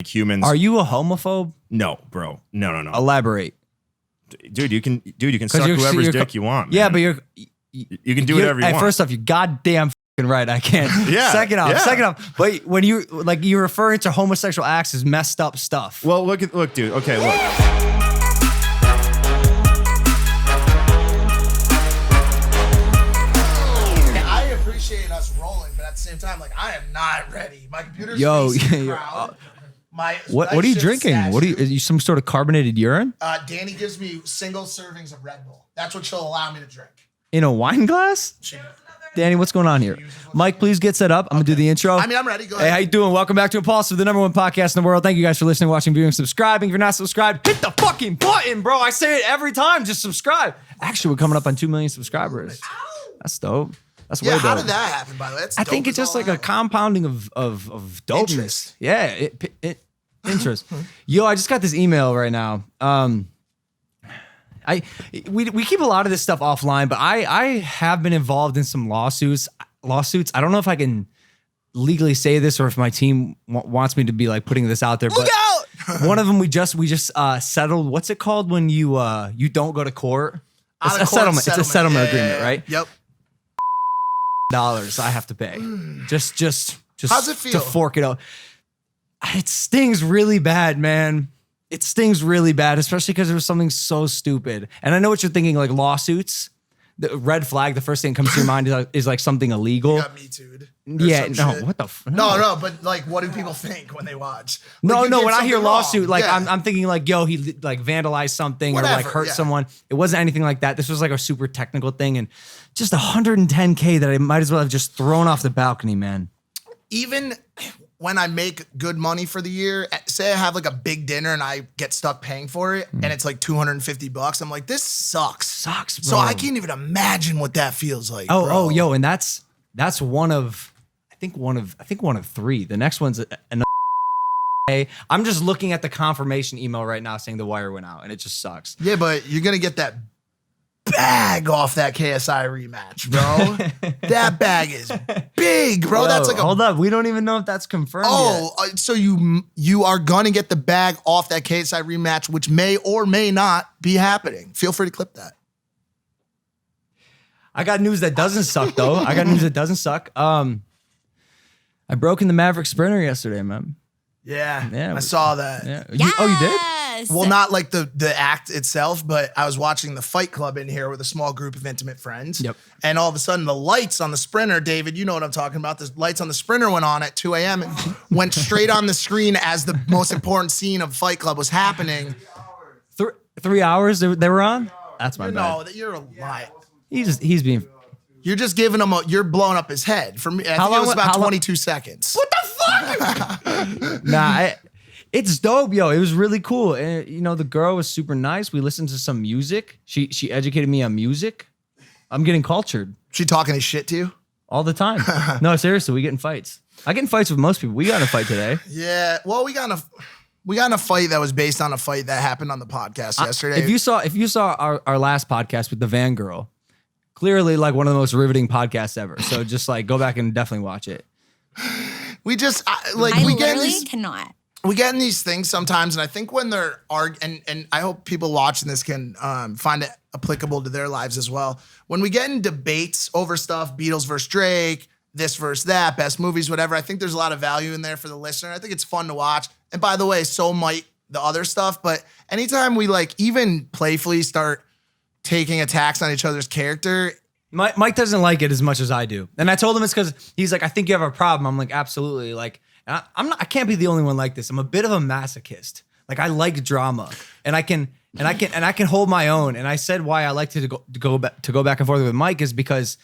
humans. Are you a homophobe? No, bro. No. Elaborate. Dude, you can suck whoever's dick you want, man. Yeah, but you can do whatever you want. First off, you're goddamn fucking right. I can't. Yeah. Second off, but when you're referring to homosexual acts as messed up stuff. Well, look, dude. Okay, look. I appreciate us rolling, but at the same time, like I am not ready. My computer's facing the crowd. What are you drinking? Are you some sort of carbonated urine? Danny gives me single servings of Red Bull. That's what she'll allow me to drink. In a wine glass? Danny, what's going on here? Mike, please get set up. I'm gonna do the intro. I mean, I'm ready. Go ahead. Hey, how you doing? Welcome back to Impaulsive, the #1 podcast in the world. Thank you guys for listening, watching, viewing, subscribing. If you're not subscribed, hit the fucking button, bro. I say it every time. Just subscribe. Actually, we're coming up on 2 million subscribers. That's dope. That's way dope. How did that happen, by the way? I think it's just like a compounding of dopeness. Interest. Yeah, interest. Yo, I just got this email right now. We keep a lot of this stuff offline, but I have been involved in some lawsuits. I don't know if I can legally say this or if my team wants me to be like putting this out there. Look out! One of them we just settled. What's it called when you don't go to court? It's a settlement. It's a settlement agreement, right? Yep. $. I have to pay. Just How's it feel? To fork it out. It stings really bad, man. It stings really bad, especially because it was something so stupid. And I know what you're thinking, like lawsuits. The red flag, the first thing that comes to your mind is like something illegal. You got me too'd. Yeah, no, shit. what the No, but like, what do people think when they watch? No, Like, when I hear lawsuit, like yeah. I'm thinking like, yo, he like vandalized something or like hurt someone. It wasn't anything like that. This was like a super technical thing and just $110K that I might as well have just thrown off the balcony, man. Even when I make good money for the year, say I have like a big dinner and I get stuck paying for it and it's like $250, I'm like, this sucks. Bro. So I can't even imagine what that feels like. Oh, yo, and that's one of one of three. The next one's an I'm just looking at the confirmation email right now saying the wire went out and it just sucks. Yeah, but you're gonna get that bag off that KSI rematch, bro. That bag is big, bro. That's like hold up. We don't even know if that's confirmed yet. So you are gonna get the bag off that KSI rematch, which may or may not be happening. Feel free to clip that. I got news that doesn't suck though. I broke in the Maverick Sprinter yesterday, man. Yeah, I saw that. Yeah. Yes. Oh, you did? Well, not like the act itself, but I was watching the Fight Club in here with a small group of intimate friends. Yep. And all of a sudden, the lights on the Sprinter, David, you know what I'm talking about. The lights on the Sprinter went on at 2 a.m. and went straight on the screen as the most important scene of Fight Club was happening. 3 hours they were on? That's my bad. No, you're a liar. He's being... You're just giving him you're blowing up his head. For me, I think it was about 22 seconds. What the fuck? It's dope, yo. It was really cool. And the girl was super nice. We listened to some music. She educated me on music. I'm getting cultured. She talking his shit to you? All the time. No, seriously, we get in fights. I get in fights with most people. We got in a fight today. Yeah. Well, we got in a fight that was based on a fight that happened on the podcast yesterday. If you saw our last podcast with the van girl, clearly like one of the most riveting podcasts ever. So just like go back and definitely watch it. We just I literally cannot. We get in these things sometimes, and I think when they're and I hope people watching this can find it applicable to their lives as well. When we get in debates over stuff, Beatles versus Drake, this versus that, best movies, whatever, I think there's a lot of value in there for the listener. I think it's fun to watch. And by the way, so might the other stuff. But anytime we like even playfully start taking attacks on each other's character. Mike doesn't like it as much as I do. And I told him it's because he's like, I think you have a problem. I'm like, absolutely. Like, I can't be the only one like this. I'm a bit of a masochist. Like I like drama and I can hold my own. And I said why I like to go back and forth with Mike is because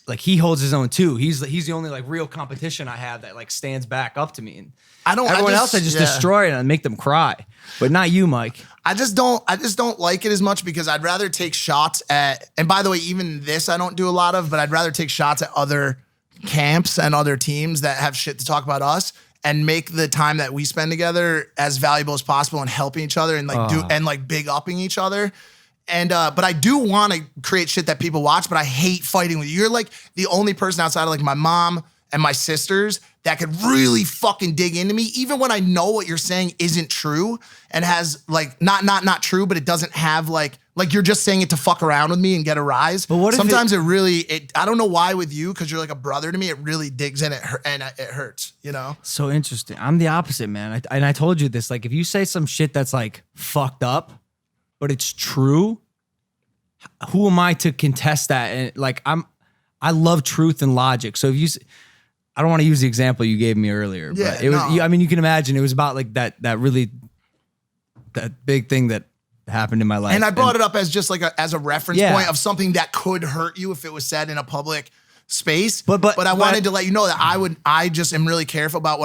like he holds his own too. He's the only like real competition I have that like stands back up to me. And everyone else I just destroy and make them cry. But not you, Mike. I just don't like it as much because I'd rather take shots at, and by the way, even this I don't do a lot of, but I'd rather take shots at other camps and other teams that have shit to talk about us and make the time that we spend together as valuable as possible and helping each other and like big upping each other. And but I do want to create shit that people watch, but I hate fighting with you. You're like the only person outside of like my mom and my sisters that could really fucking dig into me, even when I know what you're saying isn't true and has like not true, but it doesn't have like you're just saying it to fuck around with me and get a rise. But what if sometimes I don't know why with you, because you're like a brother to me, it really digs in and it hurts, you know? So interesting. I'm the opposite, man. I told you this. Like, if you say some shit that's like fucked up, but it's true, who am I to contest that? And like, I love truth and logic. So if you, I don't want to use the example you gave me earlier, Yeah, but it was, I mean, you can imagine it was about like that big thing that happened in my life. And I brought it up as just like as a reference point of something that could hurt you if it was said in a public space. But I wanted to let you know that I just am really careful about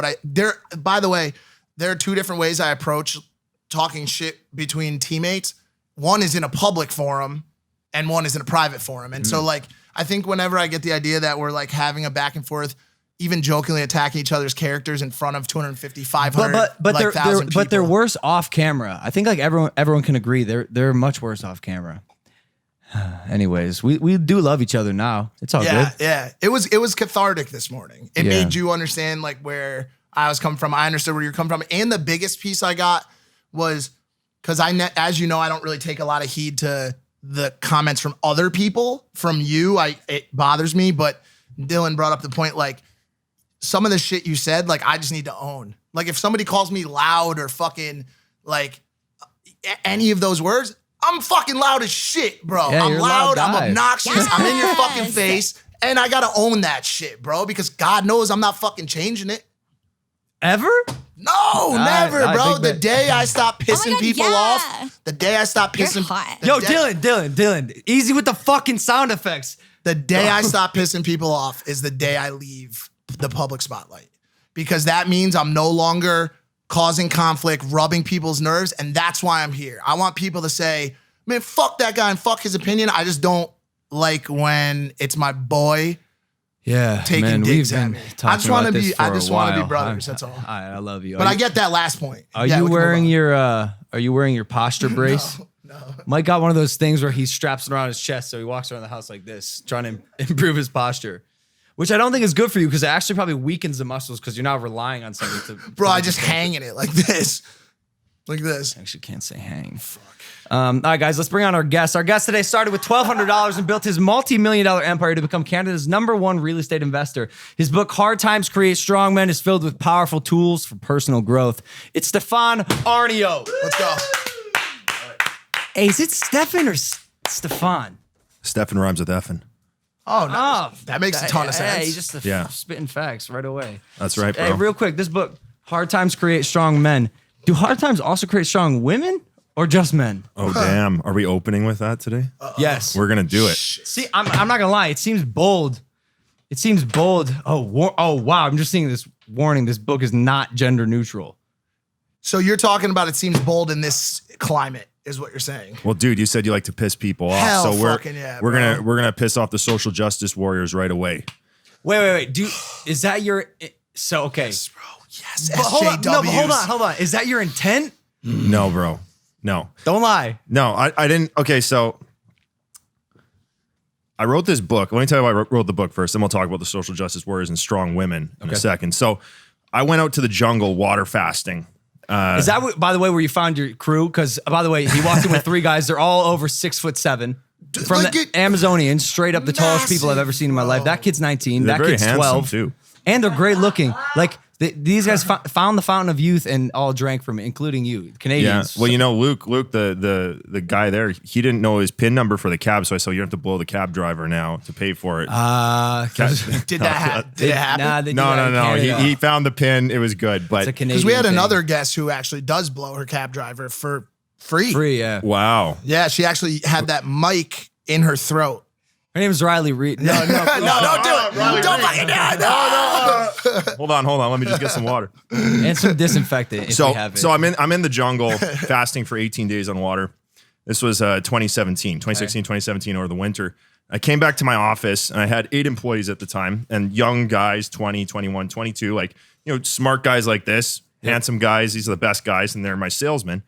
by the way, there are two different ways I approach talking shit between teammates. One is in a public forum and one is in a private forum. And so like, I think whenever I get the idea that we're like having a back and forth, even jokingly attacking each other's characters in front of 250, 500, but they're worse off camera. I think like everyone can agree they're much worse off camera. Anyways, we do love each other now. It's all good. Yeah. It was cathartic this morning. It made you understand like where I was coming from. I understood where you're coming from. And the biggest piece I got was because as you know, I don't really take a lot of heed to the comments from other people. From you, it bothers me. But Dylan brought up the point, like, some of the shit you said, like, I just need to own. Like, if somebody calls me loud or fucking, like, any of those words, I'm fucking loud as shit, bro. Yeah, I'm loud, I'm obnoxious, Yes. I'm in your fucking face, and I gotta own that shit, bro, because God knows I'm not fucking changing it. Ever? No, never, bro. The day I stop pissing God, people off, the day I stop You're pissing... hot. Yo, Dylan, easy with the fucking sound effects. The day I stop pissing people off is the day I leave the public spotlight, because that means I'm no longer causing conflict, rubbing people's nerves, and that's why I'm here. I want people to say, man, fuck that guy and fuck his opinion. I just don't like when it's my boy taking digs at me. I just want to be brothers. That's all. I love you. But I get that last point. Are you wearing your posture brace? No. Mike got one of those things where he straps it around his chest, so he walks around the house like this, trying to improve his posture. Which I don't think is good for you, because it actually probably weakens the muscles because you're now relying on something to... Bro, I just hang in it like this. Like this. I actually can't say hang. Fuck. All right, guys, let's bring on our guest. Our guest today started with $1,200 and built his multi-million-dollar empire to become Canada's #1 real estate investor. His book, Hard Times Create Strong Men, is filled with powerful tools for personal growth. It's Stefan Aarnio. Let's go. Hey, is it Stefan or Stefan? Stefan rhymes with effin. Oh, no. That makes a ton of sense. Hey, just spitting facts right away. That's right, bro. Hey, real quick, this book, Hard Times Create Strong Men. Do hard times also create strong women or just men? Oh, damn. Are we opening with that today? Yes. We're going to do it. See, I'm not going to lie. It seems bold. Oh, wow. I'm just seeing this warning. This book is not gender neutral. So you're talking about it seems bold in this climate, is what you're saying. Well, dude, you said you like to piss people off. Hell So we're fucking yeah, we're gonna piss off the social justice warriors right away. Wait. Is that your... So, okay. Yes, bro. Yes, But hold on. No, but SJWs. hold on. Is that your intent? No, bro. No. Don't lie. No, I didn't. Okay, so I wrote this book. Let me tell you why I wrote the book first, then we'll talk about the social justice warriors and strong women in a second. So I went out to the jungle water fasting. Is that, by the way, where you found your crew? Because, by the way, he walked in with 3 guys. They're all over 6'7". From like the Amazonians, straight up the tallest people I've ever seen in my life. That kid's 19. They're that kid's very 12. handsome, too. And they're great looking. Like, these guys found the fountain of youth and all drank from it, including you, Canadians. Yeah. Well, you know, Luke, the guy there, he didn't know his PIN number for the cab, so I said, you have to blow the cab driver now to pay for it. Did that happen? No. He found the PIN. It was good, but Because we had another guest who actually does blow her cab driver for free. Free, yeah. wow. Yeah, she actually had that mic in her throat. Her name is Riley Reed. No, don't do it. Don't fucking do it. No. Hold on. Let me just get some water. And some disinfectant if we have it. So I'm in the jungle fasting for 18 days on water. This was 2017, 2017 over the winter. I came back to my office and I had 8 employees at the time, and young guys, 20, 21, 22, like, you know, smart guys like this, handsome guys. These are the best guys, and they're my salesmen.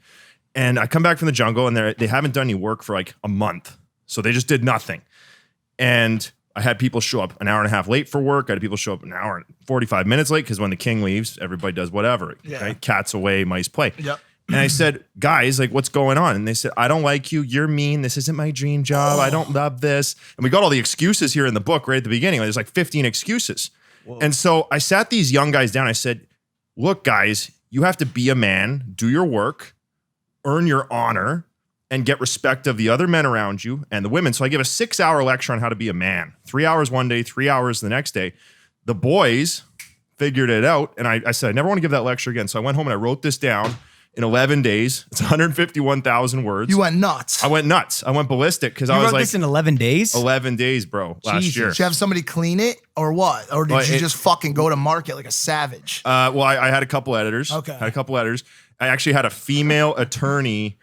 And I come back from the jungle and they haven't done any work for like a month. So they just did nothing. And I had people show up an hour and a half late for work. I had people show up an hour and 45 minutes late because when the king leaves, everybody does whatever. Yeah. Right? Cats away, mice play. Yep. And I said, guys, like, what's going on? And they said, I don't like you. You're mean. This isn't my dream job. I don't love this. And we got all the excuses here in the book right at the beginning. There's like 15 excuses. Whoa. And so I sat these young guys down. I said, look, guys, you have to be a man, do your work, earn your honor, and get respect of the other men around you and the women. So I gave a 6-hour lecture on how to be a man. 3 hours one day, 3 hours the next day. The boys figured it out. And I said, I never want to give that lecture again. So I went home and I wrote this down. In 11 days, it's 151,000 words. You went nuts. I went nuts. I went ballistic because I was wrote like, this in 11 days? 11 days, bro, last year. Did you have somebody clean it or what? Or did you just fucking go to market like a savage? Well, I had a couple editors. Okay. Had a couple editors. I actually had a female attorney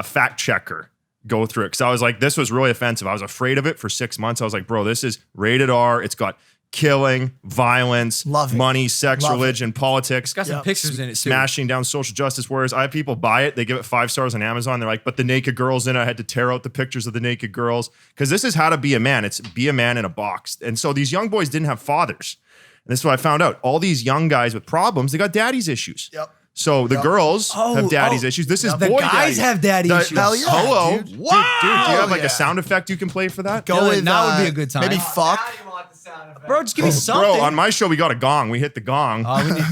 fact checker go through it because I was like, this was really offensive. I was afraid of it for 6 months. I was like, bro, this is rated R. It's got killing, violence, money, sex, religion, politics. It's got some pictures in it too. Smashing down social justice warriors. I have people buy it. They give it 5 stars on Amazon. They're like, but the naked girls in it, I had to tear out the pictures of the naked girls. Because this is how to be a man. It's be a man in a box. And so these young boys didn't have fathers. And this is what I found out. All these young guys with problems, they got daddy's issues. Yep. So the girls have daddy's issues. This is the boy guys daddy. have daddy issues. Hell yeah, Hello. dude. Dude, do you have like a sound effect you can play for that? Go with that would be a good time. Maybe fuck. Bro, just give me something. Bro, on my show, we got a gong. We hit the gong. We need,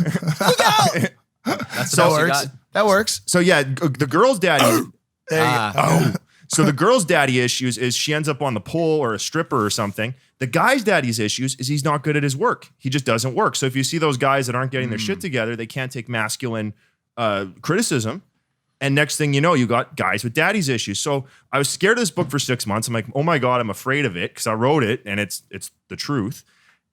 That works. That works. So yeah, the girl's daddy. There you go. So the girl's daddy issues is she ends up on the pole or a stripper or something. The guy's daddy's issues is he's not good at his work. He just doesn't work. So if you see those guys that aren't getting their shit together, they can't take masculine criticism. And next thing you know, you got guys with daddy's issues. So I was scared of this book for 6 months. I'm like, oh my God, I'm afraid of it because I wrote it and it's the truth.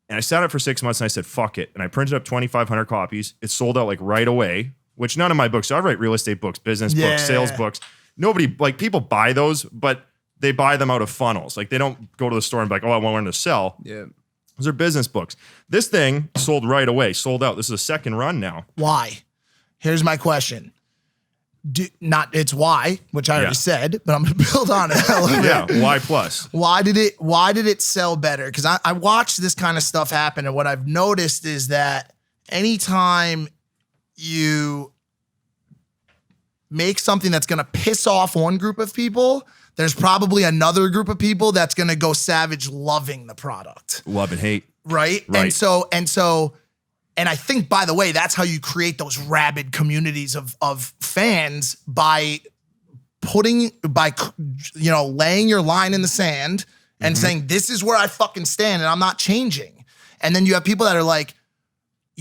And I sat up for 6 months and I said, fuck it. And I printed up 2,500 copies. It sold out like right away, which none of my books, so I write real estate books, business books, sales books. Nobody, like people buy those, but they buy them out of funnels. Like they don't go to the store and be like, oh, I want one to sell. Yeah. Those are business books. This thing sold right away, sold out. This is a second run now. Why? Here's my question. It's why, which I already said, but I'm gonna build on it. Yeah, why plus? Why did it sell better? Because I watched this kind of stuff happen, and what I've noticed is that anytime you make something that's gonna piss off one group of people, there's probably another group of people that's gonna go savage loving the product. Love and hate. Right? And I think, by the way, that's how you create those rabid communities of fans by laying your line in the sand and saying, this is where I fucking stand and I'm not changing. And then you have people that are like,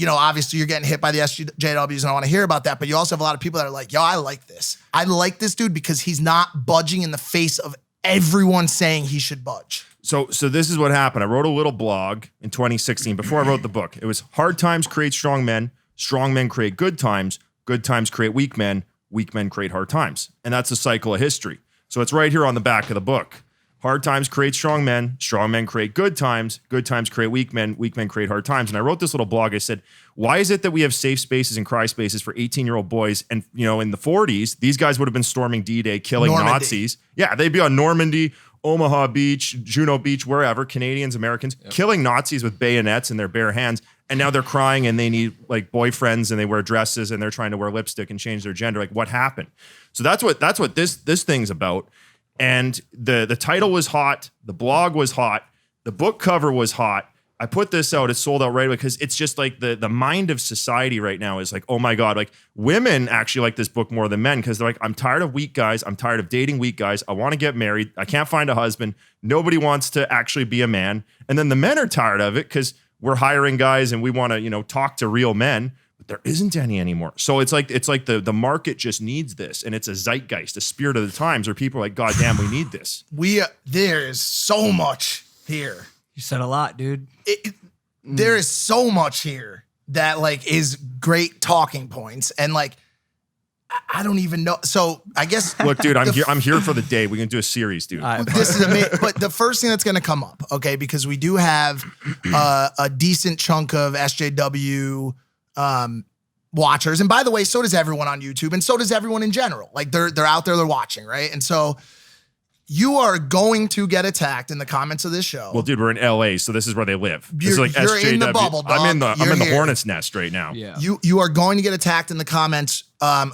obviously you're getting hit by the SJWs and I want to hear about that. But you also have a lot of people that are like, yo, I like this. I like this dude because he's not budging in the face of everyone saying he should budge. So this is what happened. I wrote a little blog in 2016 before I wrote the book. It was hard times create strong men create good times create weak men create hard times. And that's a cycle of history. So it's right here on the back of the book. Hard times create strong men create good times create weak men create hard times. And I wrote this little blog. I said, why is it that we have safe spaces and cry spaces for 18-year-old boys? And, in the 40s, these guys would have been storming D-Day, killing Nazis. Yeah, they'd be on Normandy, Omaha Beach, Juno Beach, wherever, Canadians, Americans, killing Nazis with bayonets in their bare hands. And now they're crying and they need like boyfriends and they wear dresses and they're trying to wear lipstick and change their gender. Like what happened? So that's what this thing's about. And the title was hot. The blog was hot. The book cover was hot. I put this out. It sold out right away because it's just like the mind of society right now is like, oh my God, like women actually like this book more than men because they're like, I'm tired of weak guys. I'm tired of dating weak guys. I want to get married. I can't find a husband. Nobody wants to actually be a man. And then the men are tired of it because we're hiring guys and we want to, talk to real men, but there isn't any anymore. So it's like the market just needs this. And it's a zeitgeist, a spirit of the times where people are like, God damn, we need this. There is so much here. You said a lot, dude. There is so much here that like is great talking points. And like, I don't even know. So I guess. Look, dude, I'm here for the day. We can do a series, dude. This is amazing. But the first thing that's going to come up, okay, because we do have a decent chunk of SJW watchers. And by the way, so does everyone on YouTube and so does everyone in general. Like they're out there, they're watching, right? And so you are going to get attacked in the comments of this show. Well, dude, we're in LA, so this is where they live. This is You're like SJW. in the bubble, dog. I'm in the Here. hornet's nest right now. Yeah. You are going to get attacked in the comments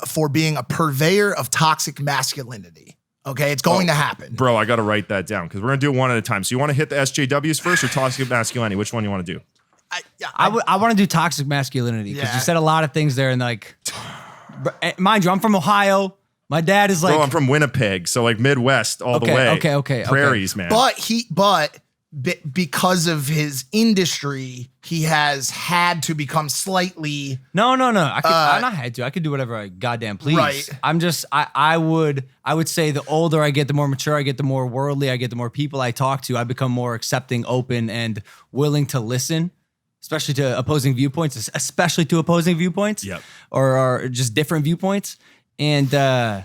for being a purveyor of toxic masculinity. Okay, it's going to happen. Bro, I got to write that down because we're going to do it one at a time. So you want to hit the SJWs first or toxic masculinity? Which one you want to do? I want to do toxic masculinity because you said a lot of things there, and like, mind you, I'm from Ohio. My dad is like, Bro, I'm from Winnipeg, so like Midwest all the way. Okay. Prairies, man. But because of his industry, he has had to become slightly. No. I'm not had to. I could do whatever I goddamn please. Right. I'm just. I would say the older I get, the more mature I get, the more worldly I get, the more people I talk to, I become more accepting, open, and willing to listen. Especially to opposing viewpoints, Yep. or just different viewpoints. And I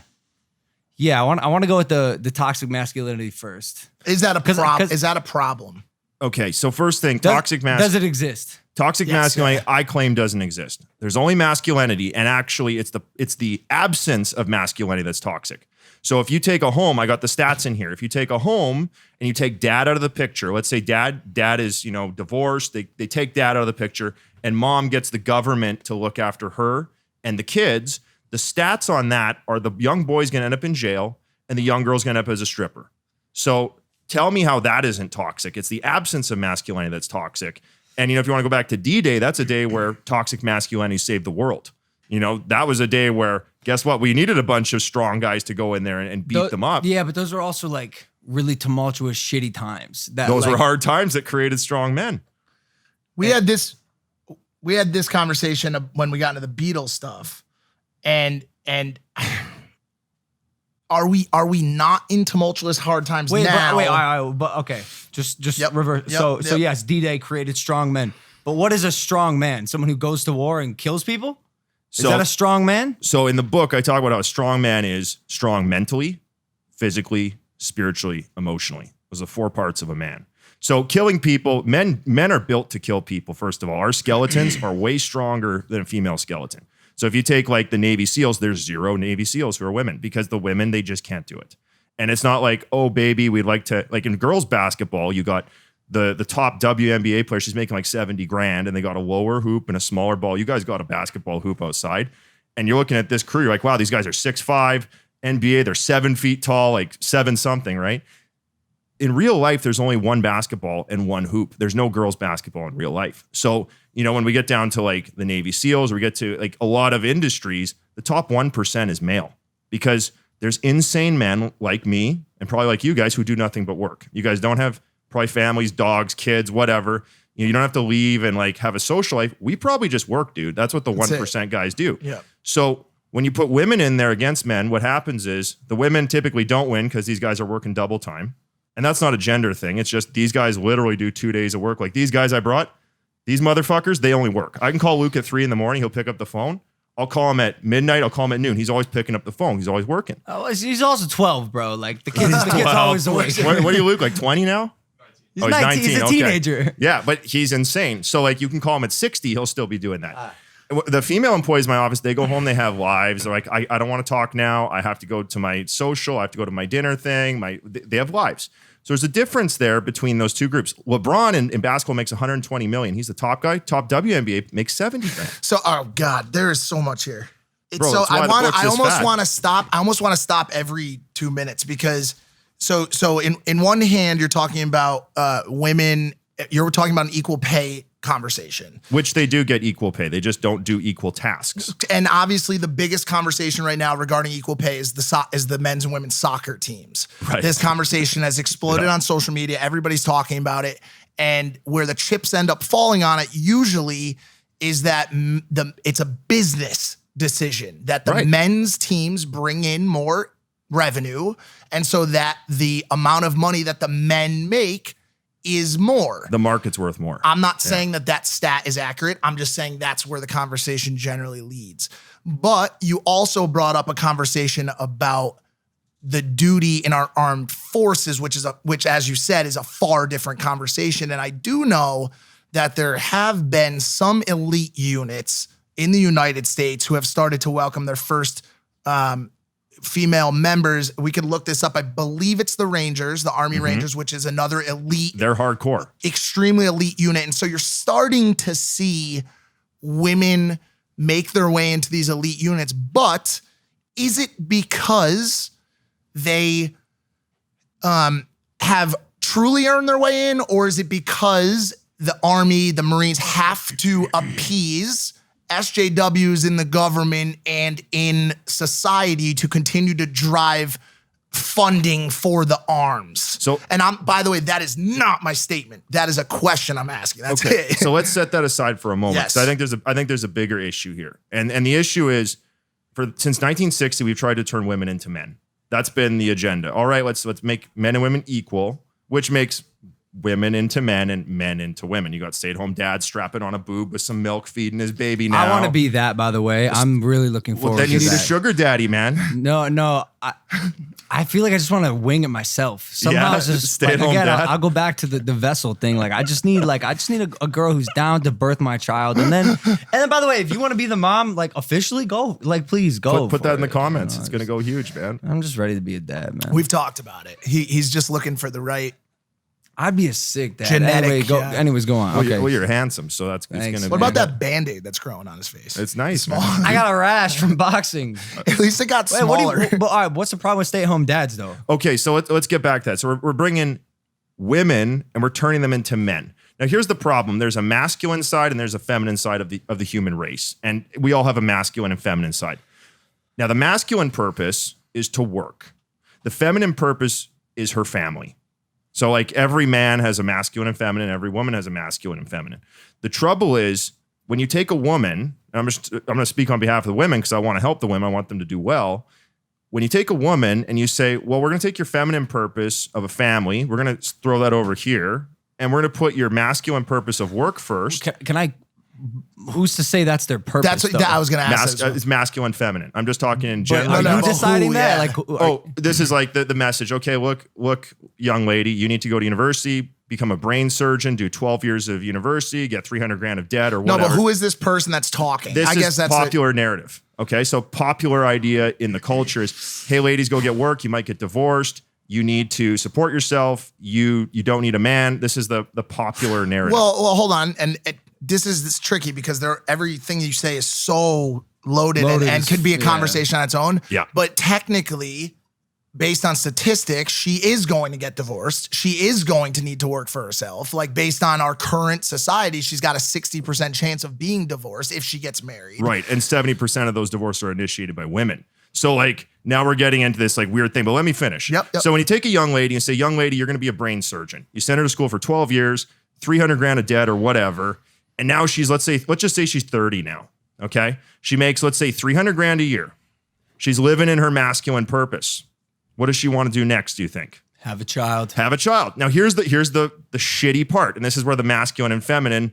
want to go with the toxic masculinity first. Is that a problem? Is that a problem? Okay, so first thing, toxic masculinity. Does it exist? Toxic masculinity, I claim, doesn't exist. There's only masculinity, and actually, it's the absence of masculinity that's toxic. So if you take a home, I got the stats in here. If you take a home and you take dad out of the picture, let's say dad is divorced. They take dad out of the picture, and mom gets the government to look after her and the kids. The stats on that are the young boy's going to end up in jail, and the young girl's going to end up as a stripper. So tell me how that isn't toxic. It's the absence of masculinity that's toxic. And if you want to go back to D-Day, that's a day where toxic masculinity saved the world. That was a day where, guess what? We needed a bunch of strong guys to go in there and beat them up. Yeah, but those were also like really tumultuous, shitty times. Those were hard times that created strong men. We had this conversation when we got into the Beatles stuff, and are we not in tumultuous hard times now? But okay, just reverse. So yes, D-Day created strong men. But what is a strong man? Someone who goes to war and kills people? Is that a strong man? So in the book, I talk about how a strong man is strong mentally, physically, spiritually, emotionally. Those are the 4 parts of a man. So killing people, men are built to kill people, first of all. Our skeletons are way stronger than a female skeleton. So if you take like the Navy SEALs, there's 0 Navy SEALs who are women because the women, they just can't do it. And it's not like, oh, baby, we'd like to, like in girls basketball, you got the top WNBA player, she's making like 70 grand and they got a lower hoop and a smaller ball. You guys got a basketball hoop outside and you're looking at this crew. You're like, wow, these guys are 6'5", NBA, they're 7 feet tall, like 7 something, right? In real life, there's only one basketball and one hoop. There's no girls basketball in real life. So, when we get down to like the Navy SEALs, or we get to like a lot of industries, the top 1% is male because there's insane men like me and probably like you guys who do nothing but work. You guys don't have probably families, dogs, kids, whatever. You don't have to leave and like have a social life. We probably just work, dude. That's what the 1% guys do. Yeah. So when you put women in there against men, what happens is the women typically don't win because these guys are working double time. And that's not a gender thing. It's just these guys literally do 2 days of work. Like these guys I brought, these motherfuckers, they only work. I can call Luke at 3 a.m. He'll pick up the phone. I'll call him at midnight. I'll call him at noon. He's always picking up the phone. He's always working. Oh, he's also 12, bro. Like the kid's always awake. What do you look like? 20 now? He's 19. He's a teenager. Okay. Yeah, but he's insane. So like you can call him at 60. He'll still be doing that. The female employees in my office, they go home, they have lives. They're like, I don't want to talk now. I have to go to my social. I have to go to my dinner thing. They have lives. So there's a difference there between those two groups. LeBron in basketball makes 120 million. He's the top guy. Top WNBA makes 70 grand. So, oh God, there is so much here. Bro, so I almost want to stop. I almost want to stop every 2 minutes because so in one hand, you're talking about women. You're talking about an equal pay conversation, which they do get equal pay. They just don't do equal tasks. And obviously, the biggest conversation right now regarding equal pay is the men's and women's soccer teams. Right. This conversation has exploded on social media. Everybody's talking about it, and where the chips end up falling on it usually is that it's a business decision that the men's teams bring in more revenue, and so that the amount of money that the men make is more. The market's worth more. I'm not saying that stat is accurate. I'm just saying that's where the conversation generally leads. But you also brought up a conversation about the duty in our armed forces, which, as you said, is a far different conversation. And I do know that there have been some elite units in the United States who have started to welcome their first female members. We could look this up. I believe it's the Rangers, the Army Rangers, which is another elite. They're hardcore. Extremely elite unit. And so you're starting to see women make their way into these elite units. But is it because they have truly earned their way in, or is it because the Army, the Marines have to appease SJWs in the government and in society to continue to drive funding for the arms? So, and by the way, that is not my statement. That is a question I'm asking. That's okay. it. So let's set that aside for a moment. Yes. So I think there's a bigger issue here. And the issue is since 1960, we've tried to turn women into men. That's been the agenda. All right, let's make men and women equal, which makes women into men and men into women. You got stay-at-home dad strapping on a boob with some milk feeding his baby now. I want to be that, by the way. I'm really looking forward to that. Then you need a sugar daddy, man. No. I feel like I just want to wing it myself. Somehow it's just stay at home again, dad. I'll go back to the vessel thing. Like I just need a girl who's down to birth my child. And then by the way, if you want to be the mom, like officially go, like please go. Put that in the comments. It's going to go huge, man. I'm just ready to be a dad, man. We've talked about it. He's just looking for the right. I'd be a sick dad. Genetic, Anyways, go on. Okay. Well, you're handsome, so that's going to be. What about that Band-Aid that's growing on his face? It's nice, man. I got a rash from boxing. At least it got smaller. All right, what's the problem with stay-at-home dads, though? Okay, so let's get back to that. So we're bringing women and we're turning them into men. Now, here's the problem. There's a masculine side and there's a feminine side of the human race. And we all have a masculine and feminine side. Now, the masculine purpose is to work. The feminine purpose is her family. So like every man has a masculine and feminine, every woman has a masculine and feminine. The trouble is when you take a woman, and I'm going to speak on behalf of the women because I want to help the women, I want them to do well. When you take a woman and you say, well, we're going to take your feminine purpose of a family, we're going to throw that over here, and we're going to put your masculine purpose of work first. Can I? Who's to say that's their purpose? That's what I was going to ask. It's masculine, feminine. I'm just talking in general. Are you deciding that? Yeah. Like, This is like the message. Okay, look, young lady, you need to go to university, become a brain surgeon, do 12 years of university, get 300 grand of debt or whatever. No, but who is this person that's talking? I guess that's popular narrative. Okay, so popular idea in the culture is, hey, ladies, go get work. You might get divorced. You need to support yourself. You don't need a man. This is the popular narrative. Well, hold on. And this is tricky because everything you say is so loaded and could be a conversation on its own. Yeah. But technically, based on statistics, she is going to get divorced. She is going to need to work for herself. Like based on our current society, she's got a 60% chance of being divorced if she gets married. Right. And 70% of those divorces are initiated by women. So like now we're getting into this like weird thing, but let me finish. Yep. So when you take a young lady and say, young lady, you're going to be a brain surgeon. You send her to school for 12 years, 300 grand of debt or whatever. And now she's, let's just say she's 30 now. Okay. She makes, let's say 300 grand a year. She's living in her masculine purpose. What does she want to do next? Do you think? have a child. Have a child. Now here's the shitty part. And this is where the masculine and feminine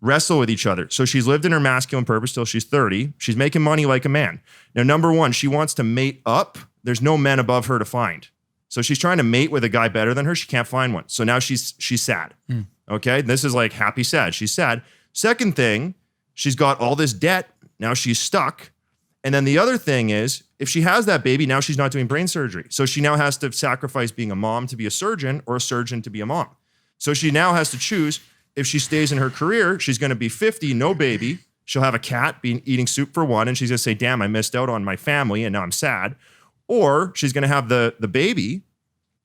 wrestle with each other. So she's lived in her masculine purpose till she's 30. She's making money like a man. Now, number one, she wants to mate up. There's no men above her to find. So she's trying to mate with a guy better than her. She can't find one. So now she's sad. Okay. This is like happy, sad. She's sad. Second thing, she's got all this debt. Now she's stuck. And then the other thing is, if she has that baby, now she's not doing brain surgery. So she now has to sacrifice being a mom to be a surgeon or a surgeon to be a mom. So she now has to choose. If she stays in her career, she's going to be 50, no baby. She'll have a cat, eating soup for one. And she's going to say, damn, I missed out on my family and now I'm sad. Or she's going to have the baby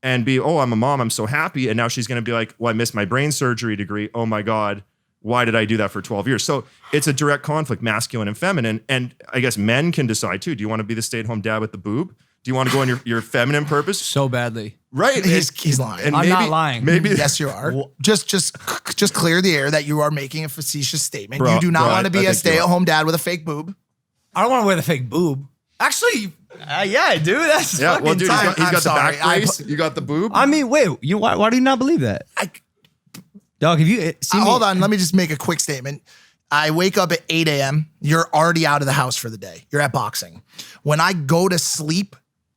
and be, oh, I'm a mom. I'm so happy. And now she's going to be like, well, I missed my brain surgery degree. Oh my God. Why did I do that for 12 years? So it's a direct conflict, masculine and feminine. And I guess men can decide too. Do you want to be the stay-at-home dad with the boob? Do you want to go on your feminine purpose? So badly. Right. He's lying. And I'm not lying. Maybe Yes, you are. Just clear the air that you are making a facetious statement. Bro, you do not want to I be a think stay-at-home dad with a fake boob. I don't want to wear the fake boob. Actually, yeah, I do. That's Yeah, fucking well, dude, time. he's got the sorry. back brace. You got the boob. I mean, wait, why do you not believe that? Dog, if you see me, Hold on, let me just make a quick statement. I wake up at 8 a.m. You're already out of the house for the day. You're at boxing. When I go to sleep,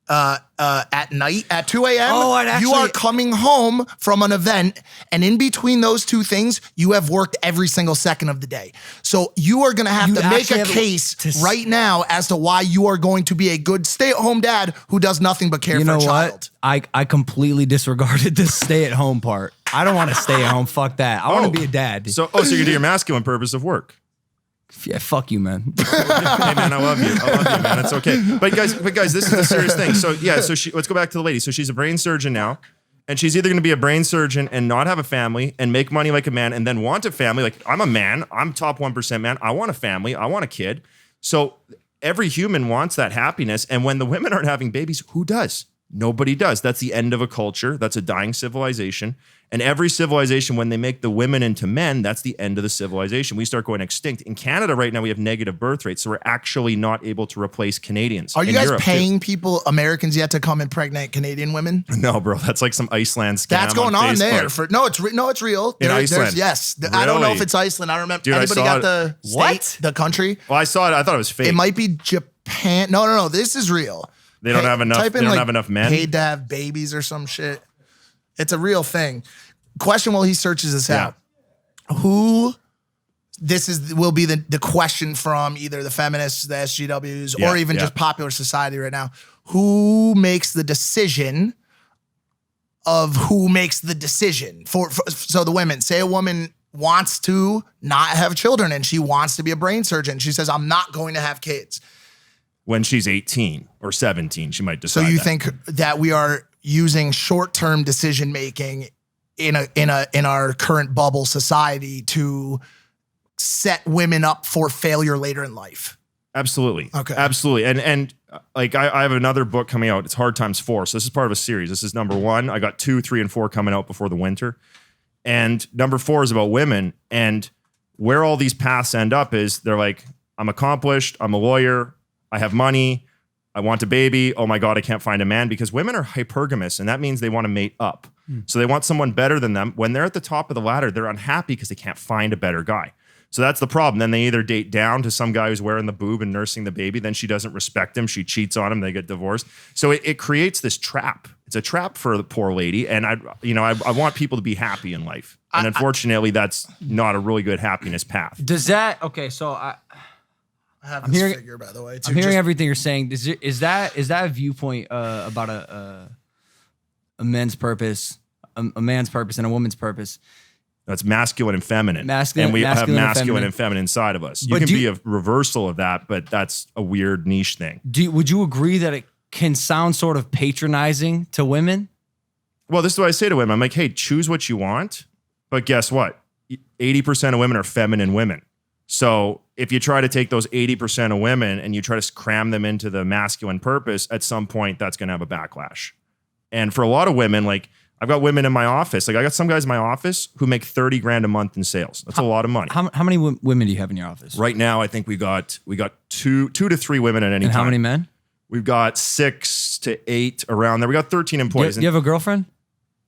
at night at 2 a.m. Oh, I'd actually- you are coming home from an event, and in between those two things, you have worked every single second of the day. So you are going to have You to make actually a have case to right now as to why you are going to be a good stay-at-home dad who does nothing but care You for know a child. what? I completely disregarded the stay-at-home part. I don't want to stay at home. Fuck that. I want to be a dad. So you do your masculine purpose of work. Yeah, fuck you, man. Hey man, I love you, man. It's okay. But guys, this is the serious thing. So let's go back to the lady. So she's a brain surgeon now, and she's either going to be a brain surgeon and not have a family and make money like a man, and then want a family. Like, I'm a man, I'm top 1% man. I want a family, I want a kid. So every human wants that happiness, and when the women aren't having babies, who does? Nobody does. That's the end of a culture. That's a dying civilization. And every civilization, when they make the women into men, that's the end of the civilization. We start going extinct. In Canada right now, we have negative birth rates, so we're actually not able to replace Canadians. Are you In guys Europe, paying people, Americans, yet to come impregnate Canadian women? No, bro. That's like some Iceland scam. That's going on there. Facebook. It's real. In Iceland? Yes. I don't know Really? if it's Iceland. I don't remember. Dude, I Anybody saw got it. the What? state, the country? Well, I saw it. I thought it was fake. It might be Japan. No. This is real. They don't have enough. Type They in, don't like, have enough men. paid to have babies or some shit. It's a real thing. Question while he searches this out. Will be the question from either the feminists, the SGWs, or even just popular society right now. Who makes the decision of who makes the decision? So the women, say a woman wants to not have children and she wants to be a brain surgeon. She says, I'm not going to have kids. When she's 18 or 17, she might So decide. you that. think that we are using short-term decision making in our current bubble society to set women up for failure later in life? Absolutely. Okay. Absolutely. And like I have another book coming out. It's Hard Times 4. So this is part of a series. This is number 1. I got 2, 3, and 4 coming out before the winter. And number 4 is about women. And where all these paths end up is they're like, I'm accomplished. I'm a lawyer. I have money. I want a baby. Oh my God, I can't find a man, because women are hypergamous, and that means they want to mate up. So they want someone better than them. When they're at the top of the ladder, they're unhappy because they can't find a better guy. So that's the problem. Then they either date down to some guy who's wearing the boob and nursing the baby. Then she doesn't respect him. She cheats on him. They get divorced. So it creates this trap. It's a trap for the poor lady. And I want people to be happy in life. And unfortunately, that's not a really good happiness path. Does that, okay, so I have this figure, by the way. I'm hearing everything you're saying. Is that a viewpoint about a man's purpose and a woman's purpose? That's masculine and feminine. Masculine- and we have masculine and masculine feminine. and feminine inside of us. You But can do be you- a reversal of that, but that's a weird niche thing. Would you agree that it can sound sort of patronizing to women? Well, this is what I say to women. I'm like, hey, choose what you want. But guess what? 80% of women are feminine women. So if you try to take those 80% of women and you try to cram them into the masculine purpose, at some point that's going to have a backlash. And for a lot of women, like I've got women in my office, like I got some guys in my office who make 30 grand a month in sales. That's a lot of money. How many women do you have in your office? Right now, I think we got two to three women at any And time. how many men? We've got 6 to 8 around there. We got 13 employees. Do you have a girlfriend?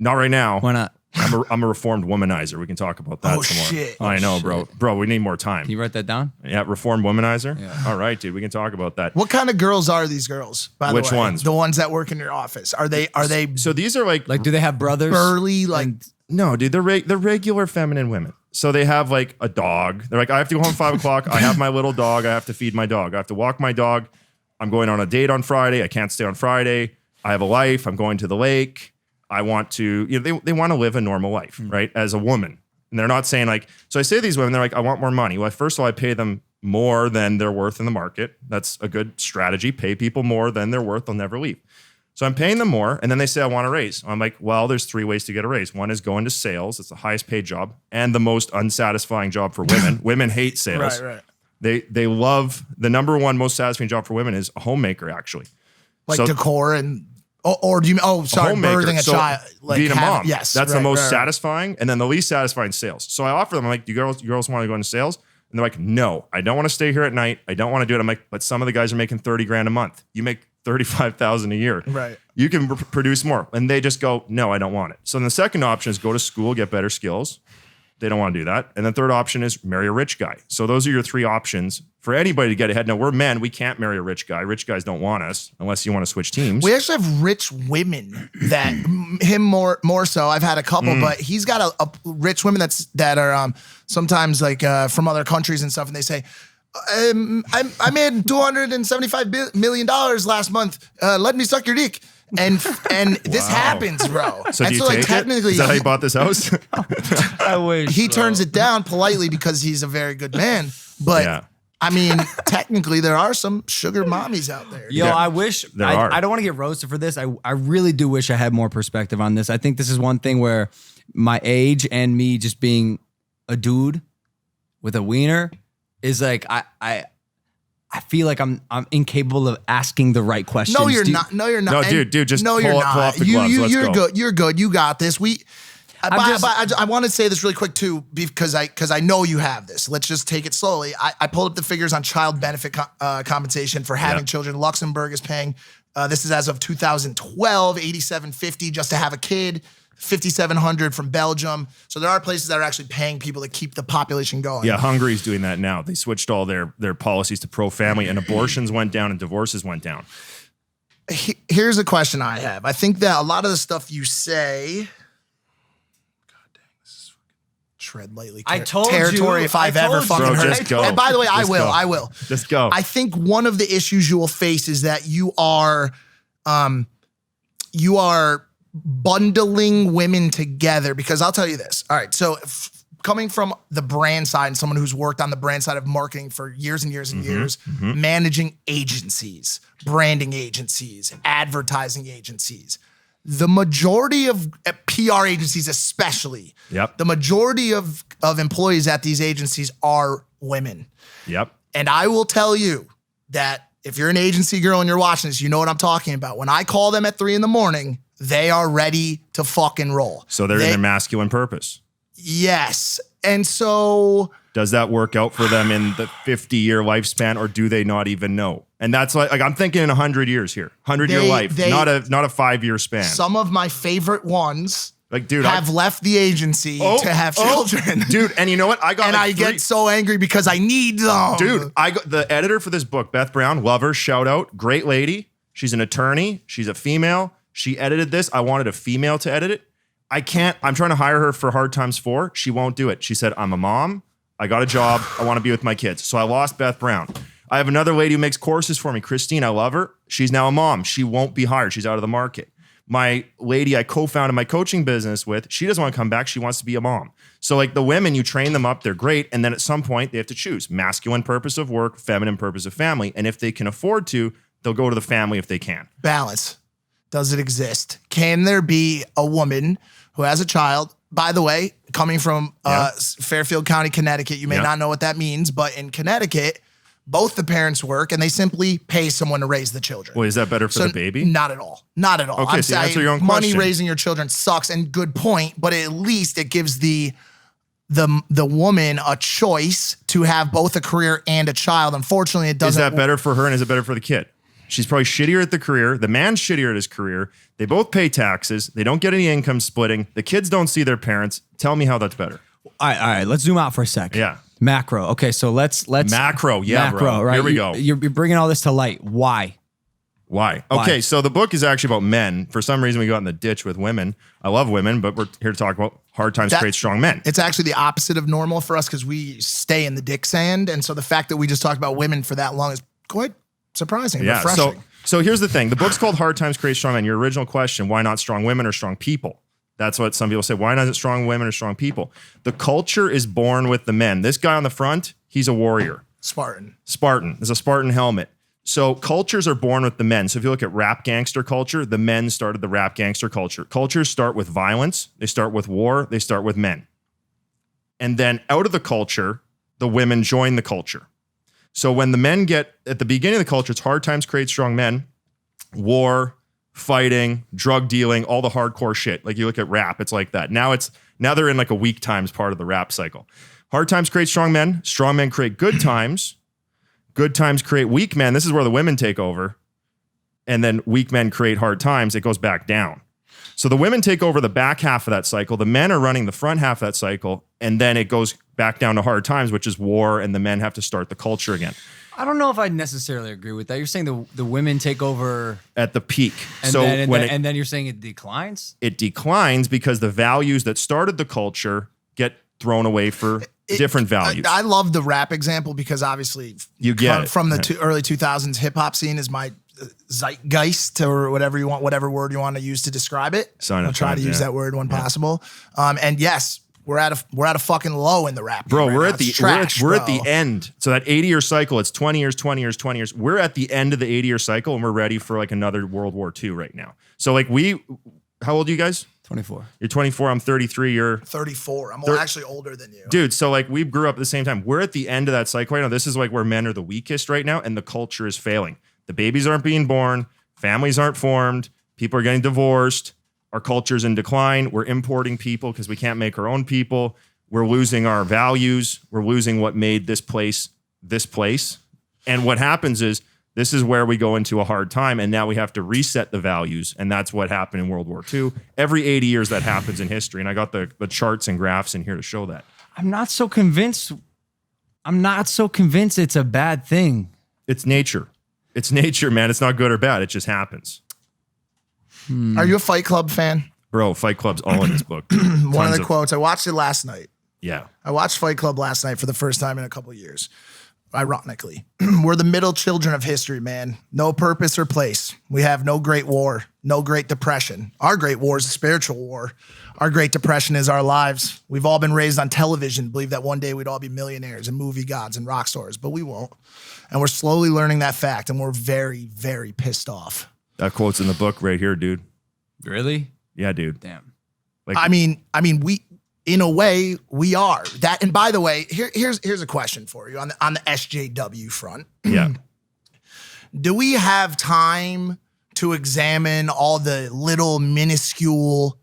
Not right now. Why not? I'm a reformed womanizer. We can talk about that some more. Shit. I know, bro. Bro, we need more time. Can you write that down? Yeah, reformed womanizer. Yeah. All right, dude. We can talk about that. What kind of girls are these girls, by the way? Which ones? The ones that work in your office. Are they So these are like Like, do they have brothers? burly, like no, dude. They're regular feminine women. So they have like a dog. They're like, I have to go home 5 o'clock. I have my little dog. I have to feed my dog. I have to walk my dog. I'm going on a date on Friday. I can't stay on Friday. I have a life. I'm going to the lake. I want to, they want to live a normal life, right? As a woman. And they're not saying like, so I say to these women, they're like, I want more money. Well, first of all, I pay them more than they're worth in the market. That's a good strategy. Pay people more than they're worth. They'll never leave. So I'm paying them more. And then they say, I want a raise. I'm like, well, there's 3 ways to get a raise. One is going to sales. It's the highest paid job and the most unsatisfying job for women. Women hate sales. right. They love the number one most satisfying job for women is a homemaker, actually. Like So- decor and or do you homemaker. birthing a So child, like being a mom. Yes, that's the right, most right. satisfying, and then the least satisfying sales. So I offer them. I'm like, do you girls want to go into sales? And they're like, no, I don't want to stay here at night. I don't want to do it. I'm like, but some of the guys are making 30 grand a month. You make 35,000 a year. Right. You can produce more, and they just go, no, I don't want it. So then the second option is go to school, get better skills, They don't want to do that. And the third option is marry a rich guy. So those are your three options for anybody to get ahead. Now, we're men. We can't marry a rich guy. Rich guys don't want us unless you want to switch teams. We actually have rich women that him more so. I've had a couple, but he's got a rich women that are sometimes like from other countries and stuff. And they say, I made $275 million last month. Let me suck your dick. And this happens, bro. So and do you take technically, it? Is that how you bought this house? I wish. he turns it down politely because he's a very good man. But Yeah. I mean, technically, there are some sugar mommies out there. Yo, I wish there are. I don't want to get roasted for this. I really do wish I had more perspective on this. I think this is one thing where my age and me just being a dude with a wiener is like I feel like I'm incapable of asking the right questions. No, you're not. No, you're not. No, dude, just pull off the gloves. You're Let's go. good. You're good. You got this. I want to say this really quick too, because I know you have this. Let's just take it slowly. I pulled up the figures on child benefit compensation for having children. Luxembourg is paying. This is as of 2012, $87.50 just to have a kid. $5,700 from Belgium. So there are places that are actually paying people to keep the population going. Yeah, Hungary's doing that now. They switched all their policies to pro-family, and abortions went down and divorces went down. Here's a question I have. I think that a lot of the stuff you say, God dang, this is fucking tread lightly. I told territory you. if I've I ever told you. fucking Bro, heard. just go. And by the way, I Just will. go. I will. Just go. I think one of the issues you will face is that you are bundling women together, because I'll tell you this. All right. So coming from the brand side and someone who's worked on the brand side of marketing for years and years and years, managing agencies, branding agencies, advertising agencies, the majority of PR agencies, especially, Yep. the majority of employees at these agencies are women. Yep. And I will tell you that if you're an agency girl and you're watching this, you know what I'm talking about. When I call them at 3 a.m, they are ready to fucking roll. So they're in their masculine purpose. Yes. And so Does that work out for them in the 50-year lifespan, or do they not even know? And that's like I'm thinking in 100 years here, 100-year life, not a 5-year span. some of my favorite ones Like, dude, have left the agency to have children. Dude, and you know what? I got and I get so angry because I need them. Dude, I got the editor for this book, Beth Brown, love her, shout out, great lady. She's an attorney. She's a female. She edited this. I wanted a female to edit it. I'm trying to hire her for Hard Times 4. She won't do it. She said, I'm a mom. I got a job. I want to be with my kids. So I lost Beth Brown. I have another lady who makes courses for me, Christine. I love her. She's now a mom. She won't be hired. She's out of the market. My lady I co-founded my coaching business with, she doesn't want to come back. She wants to be a mom. So like the women, you train them up, they're great. And then at some point they have to choose masculine purpose of work, feminine purpose of family. And if they can afford to, they'll go to the family if they can. Balance. Does it exist? Can there be a woman who has a child? By the way, coming from Fairfield County, Connecticut, you may not know what that means, but in Connecticut, both the parents work and they simply pay someone to raise the children. Well, is that better for the baby? Not at all. Not at all. Okay, so answer your own money question. raising your children sucks, and good point, but at least it gives the woman a choice to have both a career and a child. Unfortunately, it doesn't. Is that better for her and is it better for the kid? She's probably shittier at the career. The man's shittier at his career. They both pay taxes. They don't get any income splitting. The kids don't see their parents. Tell me how that's better. All right. Let's zoom out for a sec. Yeah. Macro. Okay, so let's Macro. Yeah, macro, bro. right? Here we go. You're bringing all this to light. Why? Why? Okay, so the book is actually about men. For some reason, we got in the ditch with women. I love women, but we're here to talk about hard times create strong men. It's actually the opposite of normal for us because we stay in the dick sand. And so the fact that we just talked about women for that long is quite surprising and refreshing. So here's the thing. The book's called Hard Times Create Strong Men. Your original question, why not strong women or strong people? That's what some people say. Why not strong women or strong people? The culture is born with the men. This guy on the front, he's a warrior. Spartan. There's a Spartan helmet. So cultures are born with the men. So if you look at rap gangster culture, the men started the rap gangster culture. Cultures start with violence. They start with war. They start with men. And then out of the culture, the women join the culture. So when the men get, at the beginning of the culture, it's hard times create strong men, war, fighting, drug dealing, all the hardcore shit. Like you look at rap, it's like that. Now they're in like a weak times part of the rap cycle. Hard times create strong men create good times create weak men. This is where the women take over. And then weak men create hard times. It goes back down. So the women take over the back half of that cycle. The men are running the front half of that cycle. And then it goes back down to hard times, which is war. And the men have to start the culture again. I don't know if I necessarily agree with that. You're saying the women take over at the peak. And so then, then you're saying it declines? It declines because the values that started the culture get thrown away for different values. I love the rap example because obviously you get from the early 2000s hip hop scene is my zeitgeist or whatever you want, whatever word you want to use to describe it. I'll try to use that word when possible. And yes, we're at a fucking low in the rap. Bro, right we're now. at the end. So that 80-year cycle, it's 20 years, 20 years, 20 years. We're at the end of the 80-year cycle and we're ready for like another World War II right now. So like how old are you guys? 24. You're 24. I'm 33. You're 34. I'm actually older than you. Dude, so like we grew up at the same time. We're at the end of that cycle right now. This is like where men are the weakest right now and the culture is failing. The babies aren't being born. Families aren't formed. People are getting divorced. Our culture's in decline. We're importing people because we can't make our own people. We're losing our values. We're losing what made this place this place. And what happens is this is where we go into a hard time. And now we have to reset the values. And that's what happened in World War II. Every 80 years that happens in history. And I got the charts and graphs in here to show that. I'm not so convinced it's a bad thing. It's nature. It's nature, man. It's not good or bad. It just happens. Are you a Fight Club fan? Bro, Fight Club's all in this book. One of the quotes. I watched it last night. Yeah. I watched Fight Club last night for the first time in a couple of years. Ironically, we're the middle children of history, man. No purpose or place. We have no great war, no great depression. Our great war is a spiritual war. Our great depression is our lives. We've all been raised on television, believe that one day we'd all be millionaires and movie gods and rock stars, but we won't. And we're slowly learning that fact, and we're very, very pissed off. That quote's in the book right here, dude. Really? Yeah, dude. Damn. Like, I mean, we, in a way, we are that. And by the way, here's a question for you on the SJW front. Yeah. Do we have time to examine all the little minuscule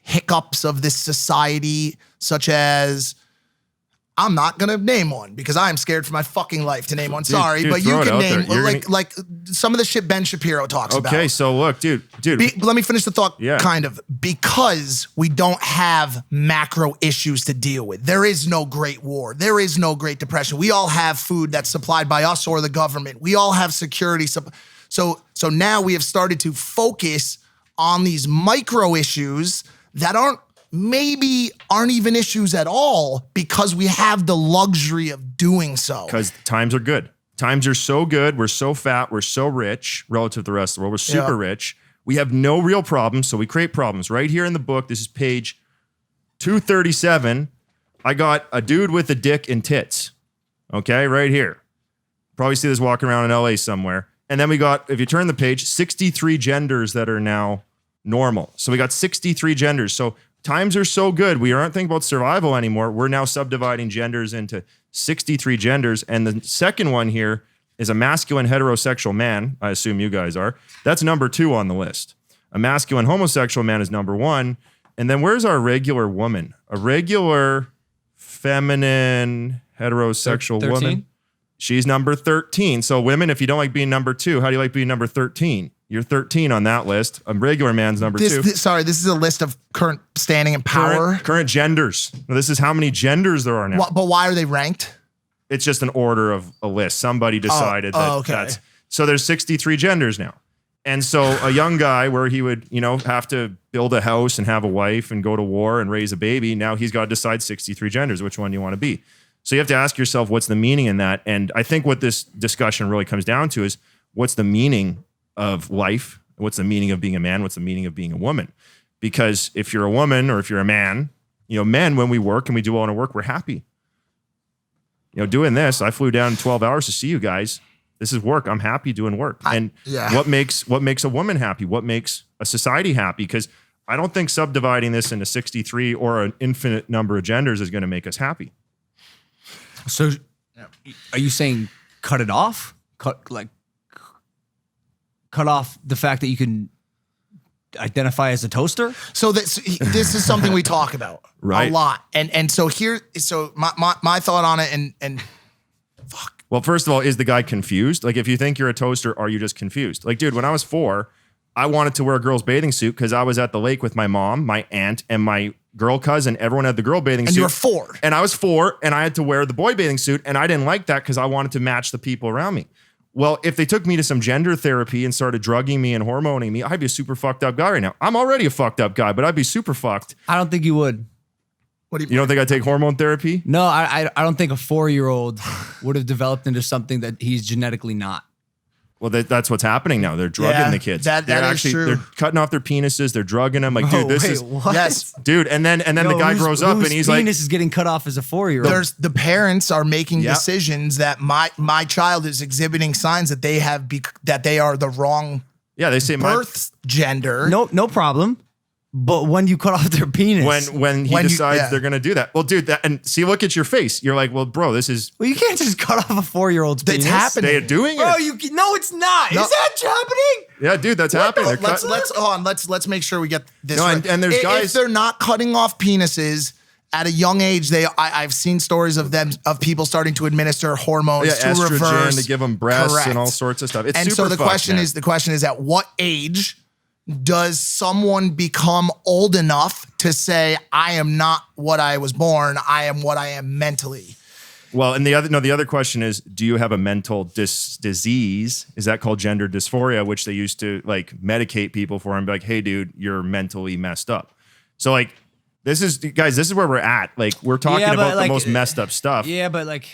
hiccups of this society, such as, I'm not gonna name one because I am scared for my fucking life to name one. Sorry, dude, but you can name like some of the shit Ben Shapiro talks about. Okay, so look, dude. Let me finish the thought. Yeah. Kind of, because we don't have macro issues to deal with. There is no Great War. There is no Great Depression. We all have food that's supplied by us or the government. We all have security. So now we have started to focus on these micro issues that aren't even issues at all because we have the luxury of doing so. Because times are good. Times are so good. We're so fat. We're so rich relative to the rest of the world. We're super rich. We have no real problems, so we create problems. Right here in the book, this is page 237. I got a dude with a dick and tits. Okay, right here. Probably see this walking around in LA somewhere. And then we got, if you turn the page, 63 genders that are now normal. So we got 63 genders. So times are so good. We aren't thinking about survival anymore. We're now subdividing genders into 63 genders. And the second one here is a masculine heterosexual man. I assume you guys are. That's number 2 on the list. A masculine homosexual man is number 1. And then where's our regular woman? A regular feminine heterosexual 13? woman. She's number 13. So women, if you don't like being number 2, how do you like being number 13? You're 13 on that list. A regular man's number 2. This is a list of current standing and power. Current genders. Now, this is how many genders there are now. But why are they ranked? It's just an order of a list. Somebody decided that's. So there's 63 genders now. And so a young guy where he would, have to build a house and have a wife and go to war and raise a baby. Now he's got to decide 63 genders, which one you want to be. So you have to ask yourself, what's the meaning in that? And I think what this discussion really comes down to is, what's the meaning of life? What's the meaning of being a man? What's the meaning of being a woman? Because if you're a woman or if you're a man, men, when we work and we do all our work, we're happy. Doing this, I flew down 12 hours to see you guys. This is work. I'm happy doing work. What makes a woman happy? What makes a society happy? Because I don't think subdividing this into 63 or an infinite number of genders is going to make us happy. So are you saying cut it off? Cut off the fact that you can identify as a toaster? So this is something we talk about right. a lot. And so my thought on it and fuck. Well, first of all, is the guy confused? Like, if you think you're a toaster, are you just confused? Like, dude, when I was 4, I wanted to wear a girl's bathing suit because I was at the lake with my mom, my aunt, and my girl cousin. Everyone had the girl bathing suit. And you were 4. And I was 4, and I had to wear the boy bathing suit, and I didn't like that because I wanted to match the people around me. Well, if they took me to some gender therapy and started drugging me and hormoning me, I'd be a super fucked up guy right now. I'm already a fucked up guy, but I'd be super fucked. I don't think you would. What do You don't think I'd take hormone therapy? No, I don't think a 4-year-old would have developed into something that he's genetically not. Well, that's what's happening now. They're drugging the kids. That is true. They're cutting off their penises. They're drugging them. Like, dude, this is what? Yes. dude. And then the guy grows up and he's like, penis is getting cut off as a 4-year-old. There's the parents are making Yep. decisions that my child is exhibiting signs that they have that they are the wrong yeah, they say birth gender. No problem. But when you cut off their penis, when he When you- decides yeah. they're gonna do that. Well, dude, and see, look at your face. You're like, well, bro, this is well, you can't just cut off a 4-year-old's penis. It's happening. they're doing Bro, it. no, it's not. No. Is that happening? Yeah, dude, that's happening. They're Let's cut- hold on. Let's make sure we get this No, right. and there's If guys- they're not cutting off penises at a young age. I've seen stories of people starting to administer hormones yeah, to estrogen reverse to give them breasts Correct. and all sorts of stuff. It's And super so the fucked, question man. is at what age does someone become old enough to say, I am not what I was born, I am what I am mentally? Well, and the other question is, do you have a mental disease? Is that called gender dysphoria, which they used to like medicate people for and be like, hey, dude, you're mentally messed up. So like, this is where we're at. Like, we're talking Yeah, but, about like, the most messed up stuff. Yeah, but like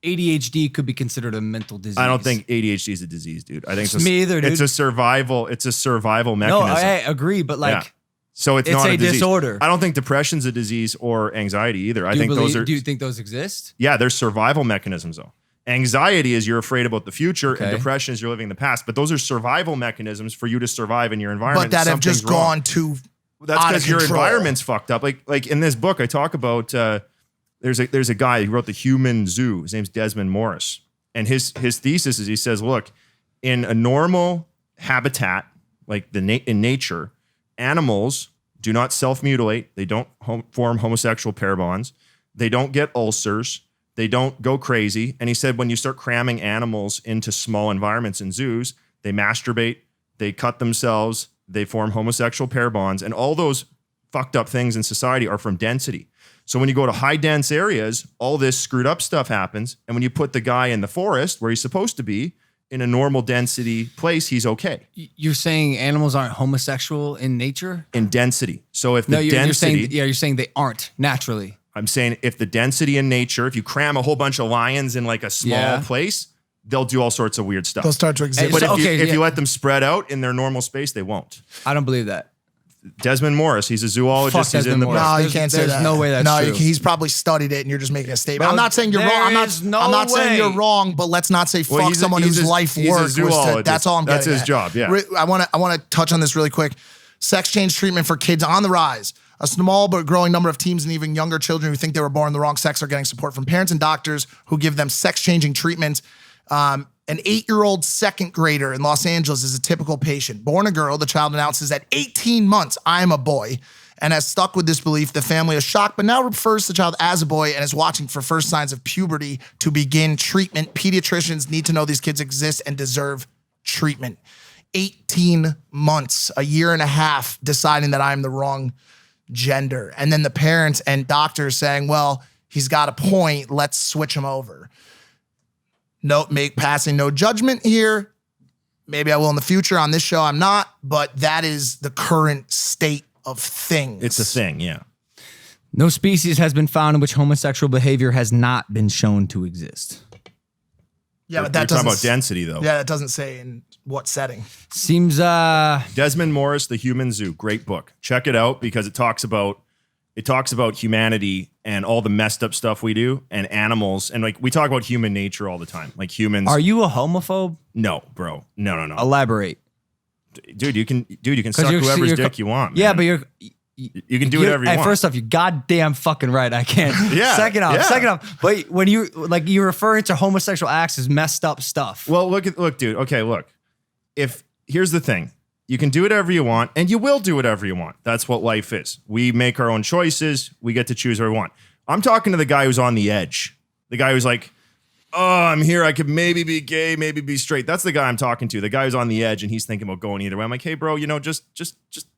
ADHD could be considered a mental disease. I don't think ADHD is a disease, dude. I think Me either, dude. It's a survival No, mechanism. I agree, but like, Yeah. So it's it's not a a disease. disorder. I don't think depression's a disease or anxiety either. I do think those are you think those exist? yeah, they're survival mechanisms though. Anxiety is you're afraid about the future, and Okay. depression is you're living in the past. But those are survival mechanisms for you to survive in your environment. But that have just Something's wrong. gone too That's out of because your control. environment's fucked up. Like in this book, I talk about there's a guy who wrote The Human Zoo. His name's Desmond Morris, and his thesis is he says, look, in a normal habitat like in nature, animals do not self-mutilate. They don't form homosexual pair bonds. They don't get ulcers. They don't go crazy. And he said when you start cramming animals into small environments in zoos, they masturbate, they cut themselves, they form homosexual pair bonds, and all those fucked up things in society are from density. So when you go to high dense areas, all this screwed up stuff happens. And when you put the guy in the forest where he's supposed to be, in a normal density place, he's okay. You're saying animals aren't homosexual in nature? In density. So if the You're density, saying they aren't naturally. I'm saying if the density in nature, if you cram a whole bunch of lions in like a small Yeah. place, they'll do all sorts of weird stuff. they'll start to exhibit. But So- if yeah. you let them spread out in their normal space, they won't. I don't believe that. Desmond Morris, he's a zoologist. Fuck He's in Desmond the Morris. book. No, you There's- can't say there's that. no way that's no, true. he's probably studied it, and you're just making a statement. Bro, I'm not saying you're wrong. I'm there is no not saying way. you're wrong, but let's not say fuck he's a- someone he's whose a- life he's a work was to. zoologist. That's all I'm getting. That's his at. job, yeah. I want to touch on this really quick. Sex change treatment for kids on the rise. A small but growing number of teens and even younger children who think they were born the wrong sex are getting support from parents and doctors who give them sex changing treatment. An 8-year-old second grader in Los Angeles is a typical patient. Born a girl, the child announces at 18 months, I am a boy, and has stuck with this belief. The family is shocked, but now refers to the child as a boy and is watching for first signs of puberty to begin treatment. Pediatricians need to know these kids exist and deserve treatment. 18 months, a year and a half, deciding that I'm the wrong gender. And then the parents and doctors saying, well, he's got a point, let's switch him over. Passing no judgment here. Maybe I will in the future. On this show, I'm not, but that is the current state of things. It's a thing, yeah. No species has been found in which homosexual behavior has not been shown to exist. Yeah, but We're that talking doesn't. about density, though. Yeah, that doesn't say in what setting. Seems Desmond Morris, The Human Zoo, great book. Check it out because it talks about humanity and all the messed up stuff we do and animals, and like we talk about human nature all the time. Like humans. Are you a homophobe? No, bro. No. Elaborate. Dude, you can suck you're- whoever's you're- dick you want. Yeah, man. but you're you can do whatever you want. First off, you're goddamn fucking right. I can't. Yeah, Second yeah. off, but when you're referring to homosexual acts as messed up stuff. Well, look, dude. Okay, look. Here's the thing. You can do whatever you want, and you will do whatever you want. That's what life is. We make our own choices. We get to choose what we want. I'm talking to the guy who's on the edge. The guy who's like, oh, I'm here. I could maybe be gay, maybe be straight. That's the guy I'm talking to. The guy who's on the edge and he's thinking about going either way. I'm like, hey, bro, just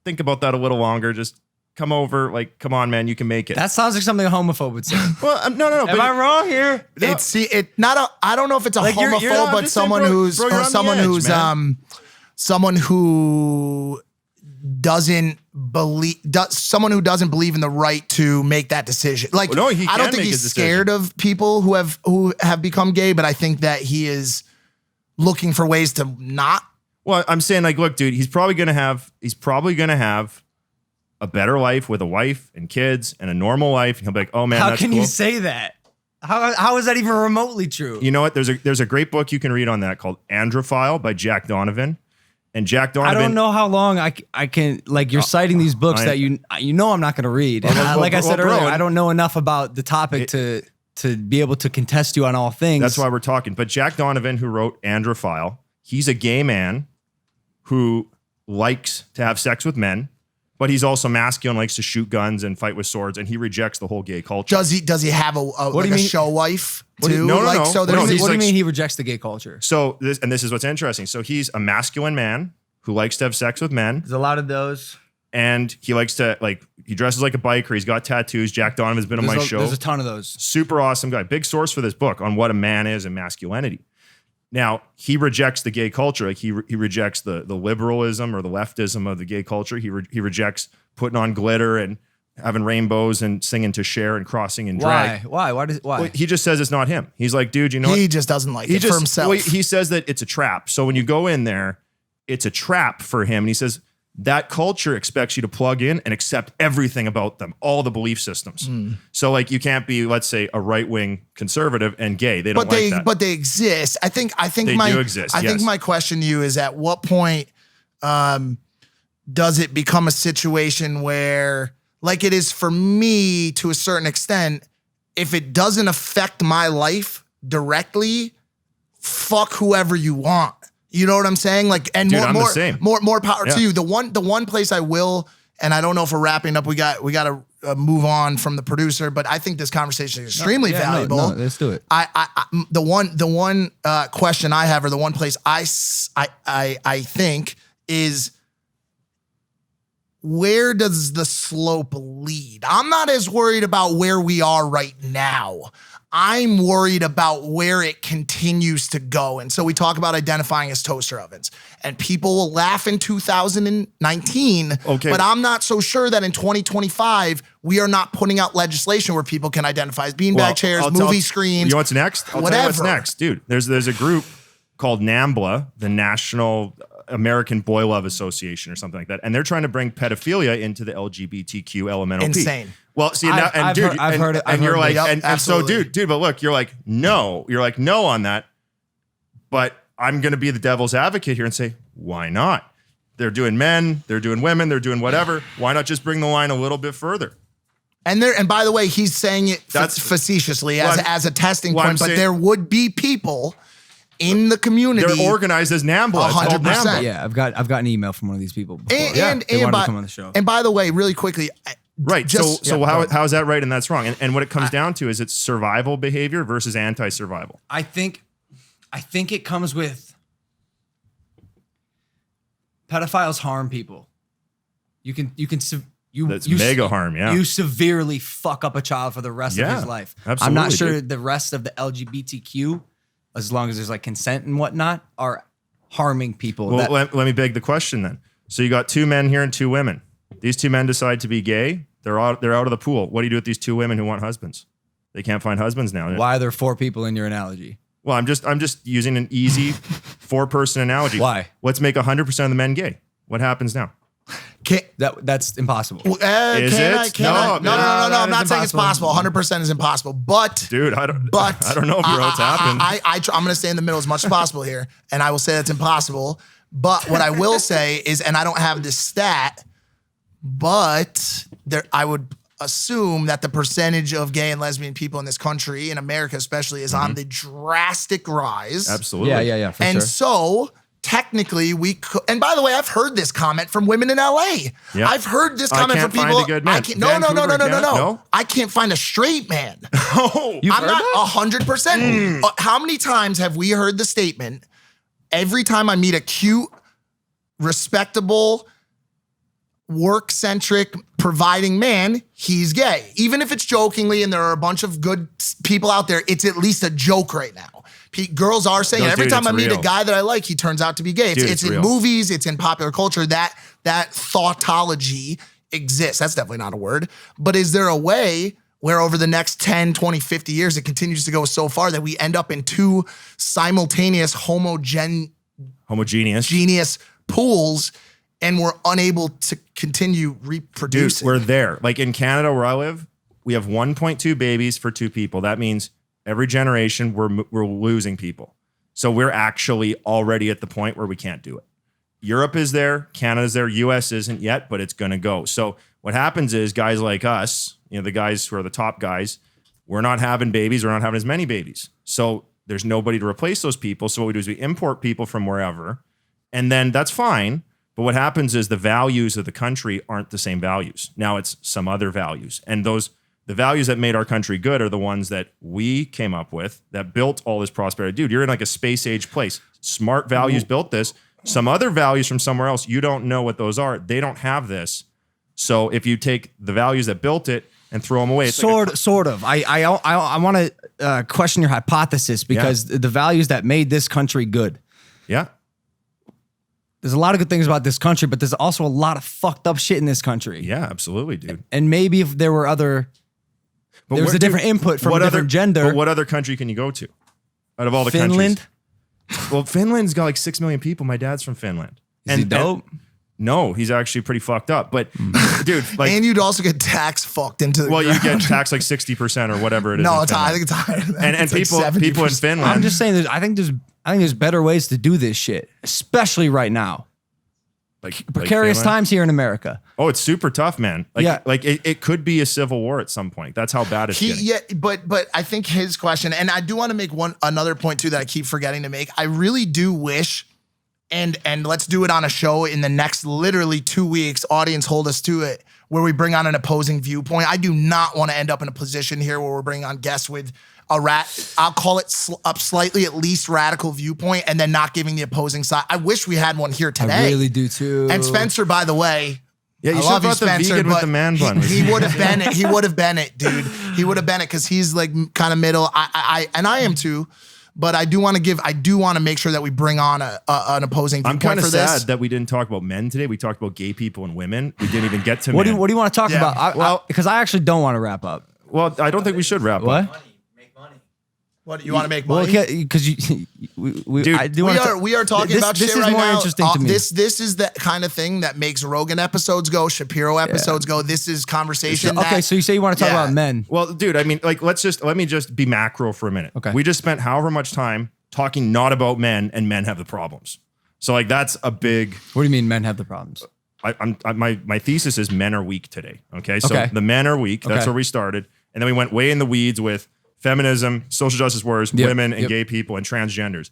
think about that a little longer. Just come over. Like, come on, man, you can make it. That sounds like something a homophobe would say. Well, no. Am I wrong here? No. I don't know if it's a Like, homophobe, you're not but just someone saying, bro, who's you're on the someone edge, who's man. someone who doesn't believe in the right to make that decision. Like, Well, no, he I don't can think make he's his scared of people who have become gay, but I think that he is looking for ways to not. Well, I'm saying, like, look, dude, he's probably gonna have a better life with a wife and kids and a normal life. And he'll be like, oh man, How that's can cool. you say that? How is that even remotely true? You know what? There's a great book you can read on that called Androphile by Jack Donovan. And Jack Donovan. I don't know how long I can, like, you're citing these books that you know I'm not going to read. And like I said earlier, I don't know enough about the topic to be able to contest you on all things. That's why we're talking. But Jack Donovan, who wrote Androphile, he's a gay man who likes to have sex with men, but he's also masculine, likes to shoot guns and fight with swords, and he rejects the whole gay culture. Does he have a show wife too? No. So No, there's he's what do like- you mean he rejects the gay culture? So this is what's interesting. So he's a masculine man who likes to have sex with men, There's a lot of those. and he likes to, like, he dresses like a biker. He's got tattoos. Jack Donovan's been on my show. There's a ton of those. Super awesome guy. Big source for this book on what a man is and masculinity. Now, he rejects the gay culture. Like, he rejects the liberalism or the leftism of the gay culture. He rejects putting on glitter and having rainbows and singing to Cher and crossing in drag. Why? Why? Well, he just says it's not him. He's like, dude, you know what? he just doesn't like it for himself. Well, he says that it's a trap. So when you go in there, it's a trap for him. And he says that culture expects you to plug in and accept everything about them, all the belief systems. So, like, you can't be, let's say, a right-wing conservative and gay. They don't like that. But they exist. I think They do exist, I think yes. my question to you is, at what point does it become a situation where, like it is for me to a certain extent, if it doesn't affect my life directly, fuck whoever you want. You know what I'm saying? Like, and Dude, I'm the same. more power Yeah. to you. The one place I will, and I don't know if we're wrapping up. We got to move on from the producer, but I think this conversation is extremely valuable. No, let's do it. The one question I have, or the one place I think is, where does the slope lead? I'm not as worried about where we are right now. I'm worried about where it continues to go. And so we talk about identifying as toaster ovens, and people will laugh in 2019. Okay. But I'm not so sure that in 2025, we are not putting out legislation where people can identify as beanbag chairs, movie screens. You know what's next? I'll tell you what's whatever. next, dude. There's a group called NAMBLA, the National American Boy Love Association or something like that, and they're trying to bring pedophilia into the LGBTQ elemental P. Insane. Well, see, I've heard it. and you're like, Yep, and so, absolutely. dude, but look, you're like no on that, but I'm going to be the devil's advocate here and say, why not? They're doing men, they're doing women, they're doing whatever. Why not just bring the line a little bit further? And by the way, he's saying it That's- facetiously Well, as a testing well, I'm point, but saying- there would be people in the community. They're organized as NAMBLA. It's called 100%. NAMBLA. Yeah, I've got an email from one of these people before. And, They and, wanted by, to come on the show. and by the way, really quickly, Right. Just- so yeah, how is that right and that's wrong? And what it comes down to is it's survival behavior versus anti-survival. I think it comes with pedophiles harm people. That's mega harm, yeah. You severely fuck up a child for the rest of Yeah, his life. absolutely, I'm not sure dude. the rest of the LGBTQ, as long as there's like consent and whatnot, are harming people. Well, let me beg the question then. So you got two men here and two women. These two men decide to be gay. They're out of the pool. What do you do with these two women who want husbands? They can't find husbands now. Why are there 4 people in your analogy? Well, I'm just using an easy 4-person analogy. Why? Let's make 100% of the men gay. What happens now? That's impossible. Is it? No, No, I'm not that is saying it's impossible. possible. 100% is impossible. But Dude, I don't But know if it's happened. I'm going to stay in the middle as much as possible here, and I will say that's impossible. But what I will say is, and I don't have this stat, but I would assume that the percentage of gay and lesbian people in this country, in America especially, is on the drastic rise. Absolutely. Yeah, for And sure. so technically we could, and by the way, I've heard this comment from women in LA. Yeah. I've heard this comment from can't people. find a good man. I can't, no. No? I can't find a straight man. Oh, You've I'm heard not that? 100%. How many times have we heard the statement, every time I meet a cute, respectable, work-centric, providing man, he's gay. Even if it's jokingly and there are a bunch of good people out there, it's at least a joke right now. Girls are saying No, it. Every dude, time I it's meet real. a guy that I like, he turns out to be gay. Dude, It's in real. movies, it's in popular culture. That thoughtology exists. That's definitely not a word. But is there a way where over the next 10, 20, 50 years, it continues to go so far that we end up in two simultaneous homogeneous. genius pools and we're unable to continue Dude, reproducing? we're there. Like in Canada where I live, we have 1.2 babies for 2 people. That means every generation we're losing people. So we're actually already at the point where we can't do it. Europe is there, Canada's there, US isn't yet, but it's going to go. So what happens is guys like us, the guys who are the top guys, we're not having babies, we're not having as many babies. So there's nobody to replace those people. So what we do is we import people from wherever, and then that's fine. But what happens is the values of the country aren't the same values. Now it's some other values. And the values that made our country good are the ones that we came up with that built all this prosperity. Dude, you're in like a space age place. Smart values built this. Some other values from somewhere else, you don't know what those are. They don't have this. So if you take the values that built it and throw them away, it's Sort of. I want to question your hypothesis because the values that made this country good. yeah. There's a lot of good things about this country, but there's also a lot of fucked up shit in this country. Yeah, absolutely, dude. And maybe if there were other, But there was a different input from a different gender. But what other country can you go to out of all the Finland? countries? Well, Finland's got like 6 million people. My dad's from Finland. Is he dope? No, he's actually pretty fucked up. But dude, like, and you'd also get tax fucked into the well, you ground. get taxed like 60% or whatever it is. No, in it's high. I Finland. think it's higher than that. And It's like people in 70%. Finland. I'm just saying, I think there's better ways to do this shit, especially right now. like Precarious Finland. times here in America. Oh, it's super tough, man. Like, Yeah. like it could be a civil war at some point. That's how bad it's getting. Yeah, but I think his question, and I do want to make another point too that I keep forgetting to make. I really do wish, and let's do it on a show in the next literally 2 weeks. Audience, hold us to it, where we bring on an opposing viewpoint. I do not want to end up in a position here where we're bringing on guests with I'll call it up slightly at least radical viewpoint, and then not giving the opposing side. I wish we had one here today. I really do too. And Spencer, by the I Yeah, you should love have you, brought the Spencer, vegan with but the man bun. He would have been it. He would have been it, dude. He would have been it because he's like kind of middle. I am too, but I do want to make sure that we bring on an opposing I'm viewpoint kind of for sad this. that we didn't talk about men today. We talked about gay people and women. We didn't even get to what men. do you want to talk Yeah. about? Because I actually don't want to wrap up. Well, I don't think we should wrap What? up. What you want to make Well, money? because Dude, I do want to. We are talking about this shit is right more now. interesting to me. This is the kind of thing that makes Rogan episodes go, Shapiro episodes go. This is conversation. Okay, so you say you want to talk Yeah. about men. Well, dude, I mean, like, let me just be macro for a minute. Okay. We just spent however much time talking not about men, and men have the problems. So like, that's a big. What do you mean men have the problems? My thesis is men are weak today. Okay, so Okay. the men are weak. That's Okay. where we started, and then we went way in the weeds with feminism, social justice warriors, Yep, women, and yep. gay people, and transgenders.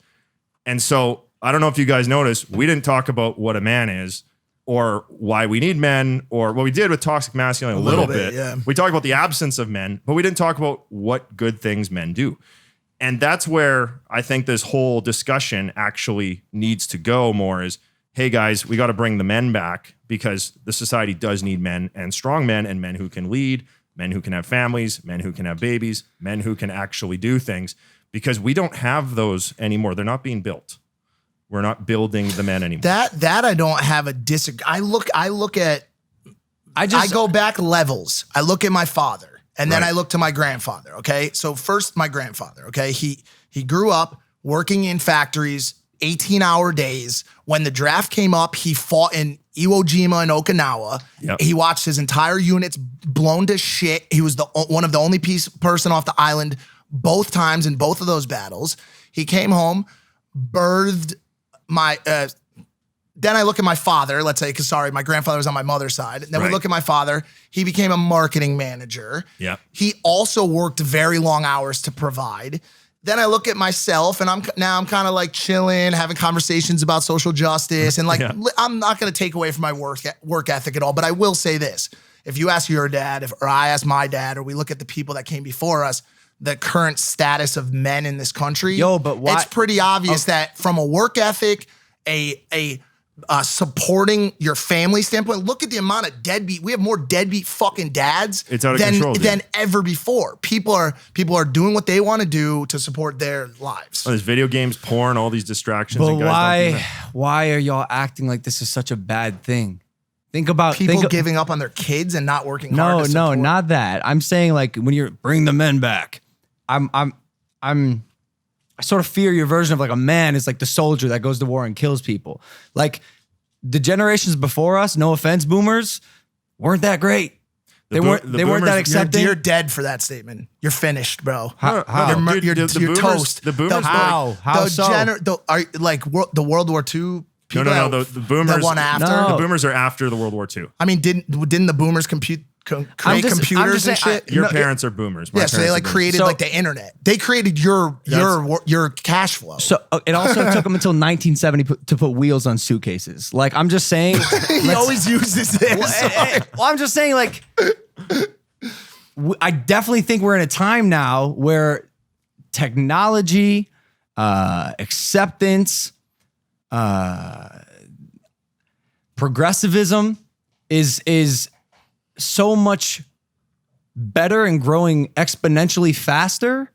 And so I don't know if you guys noticed, we didn't talk about what a man is or why we need men, or what we did with toxic masculinity a little bit. yeah. We talked about the absence of men, but we didn't talk about what good things men do. And that's where I think this whole discussion actually needs to go more is, hey guys, we got to bring the men back because the society does need men, and strong men, and men who can lead, men who can have families, men who can have babies, men who can actually do things, because we don't have those anymore. They're not being built. We're not building the men anymore. That I don't have a I look at. I go back levels. I look at my father, and then Right. I look to my grandfather. Okay, so first my grandfather. Okay, he grew up working in factories, 18-hour days. When the draft came up, he fought in Iwo Jima and Okinawa. Yep. He watched his entire units blown to shit. He was one of the only person off the island both times in both of those battles. He came home, birthed my. Then I look at my father, let's say, because my grandfather was on my mother's side. Then we Right. look at my father. He became a marketing manager. Yeah. He also worked very long hours to provide. then I look at myself and I'm kind of like chilling, having conversations about social justice. And like, I'm not going to take away from my work ethic at all, but I will say this. If you ask your dad, or I ask my dad, or we look at the people that came before us, the current status of men in this country, but why? It's pretty obvious that from a work ethic, supporting your family standpoint, look at the amount of deadbeat. We have more deadbeat fucking dads than ever before. People are doing what they want to do to support their lives. There's video games, porn, all these distractions. But why are y'all acting like this is such a bad thing? Think about people giving up on their kids and not working hard. No, not that. I'm saying like when you're bring the men back. I sort of fear your version of like a man is like the soldier that goes to war and kills people. Like the generations before us, no offense, boomers, weren't that great. They weren't that accepting. You're dead for that statement. You're finished, bro. How? You're toast. The boomers. The World War II people. No. The boomers. That one after. No. The boomers are after the World War II. I mean, didn't the boomers create computers and shit? Your parents are boomers. Yeah, so they like created like the internet. They created your cash flow. So it also took them until 1970 to put wheels on suitcases. Like I'm just saying, he always uses this. Well, I'm just saying, like I definitely think we're in a time now where technology, acceptance, progressivism is so much better and growing exponentially faster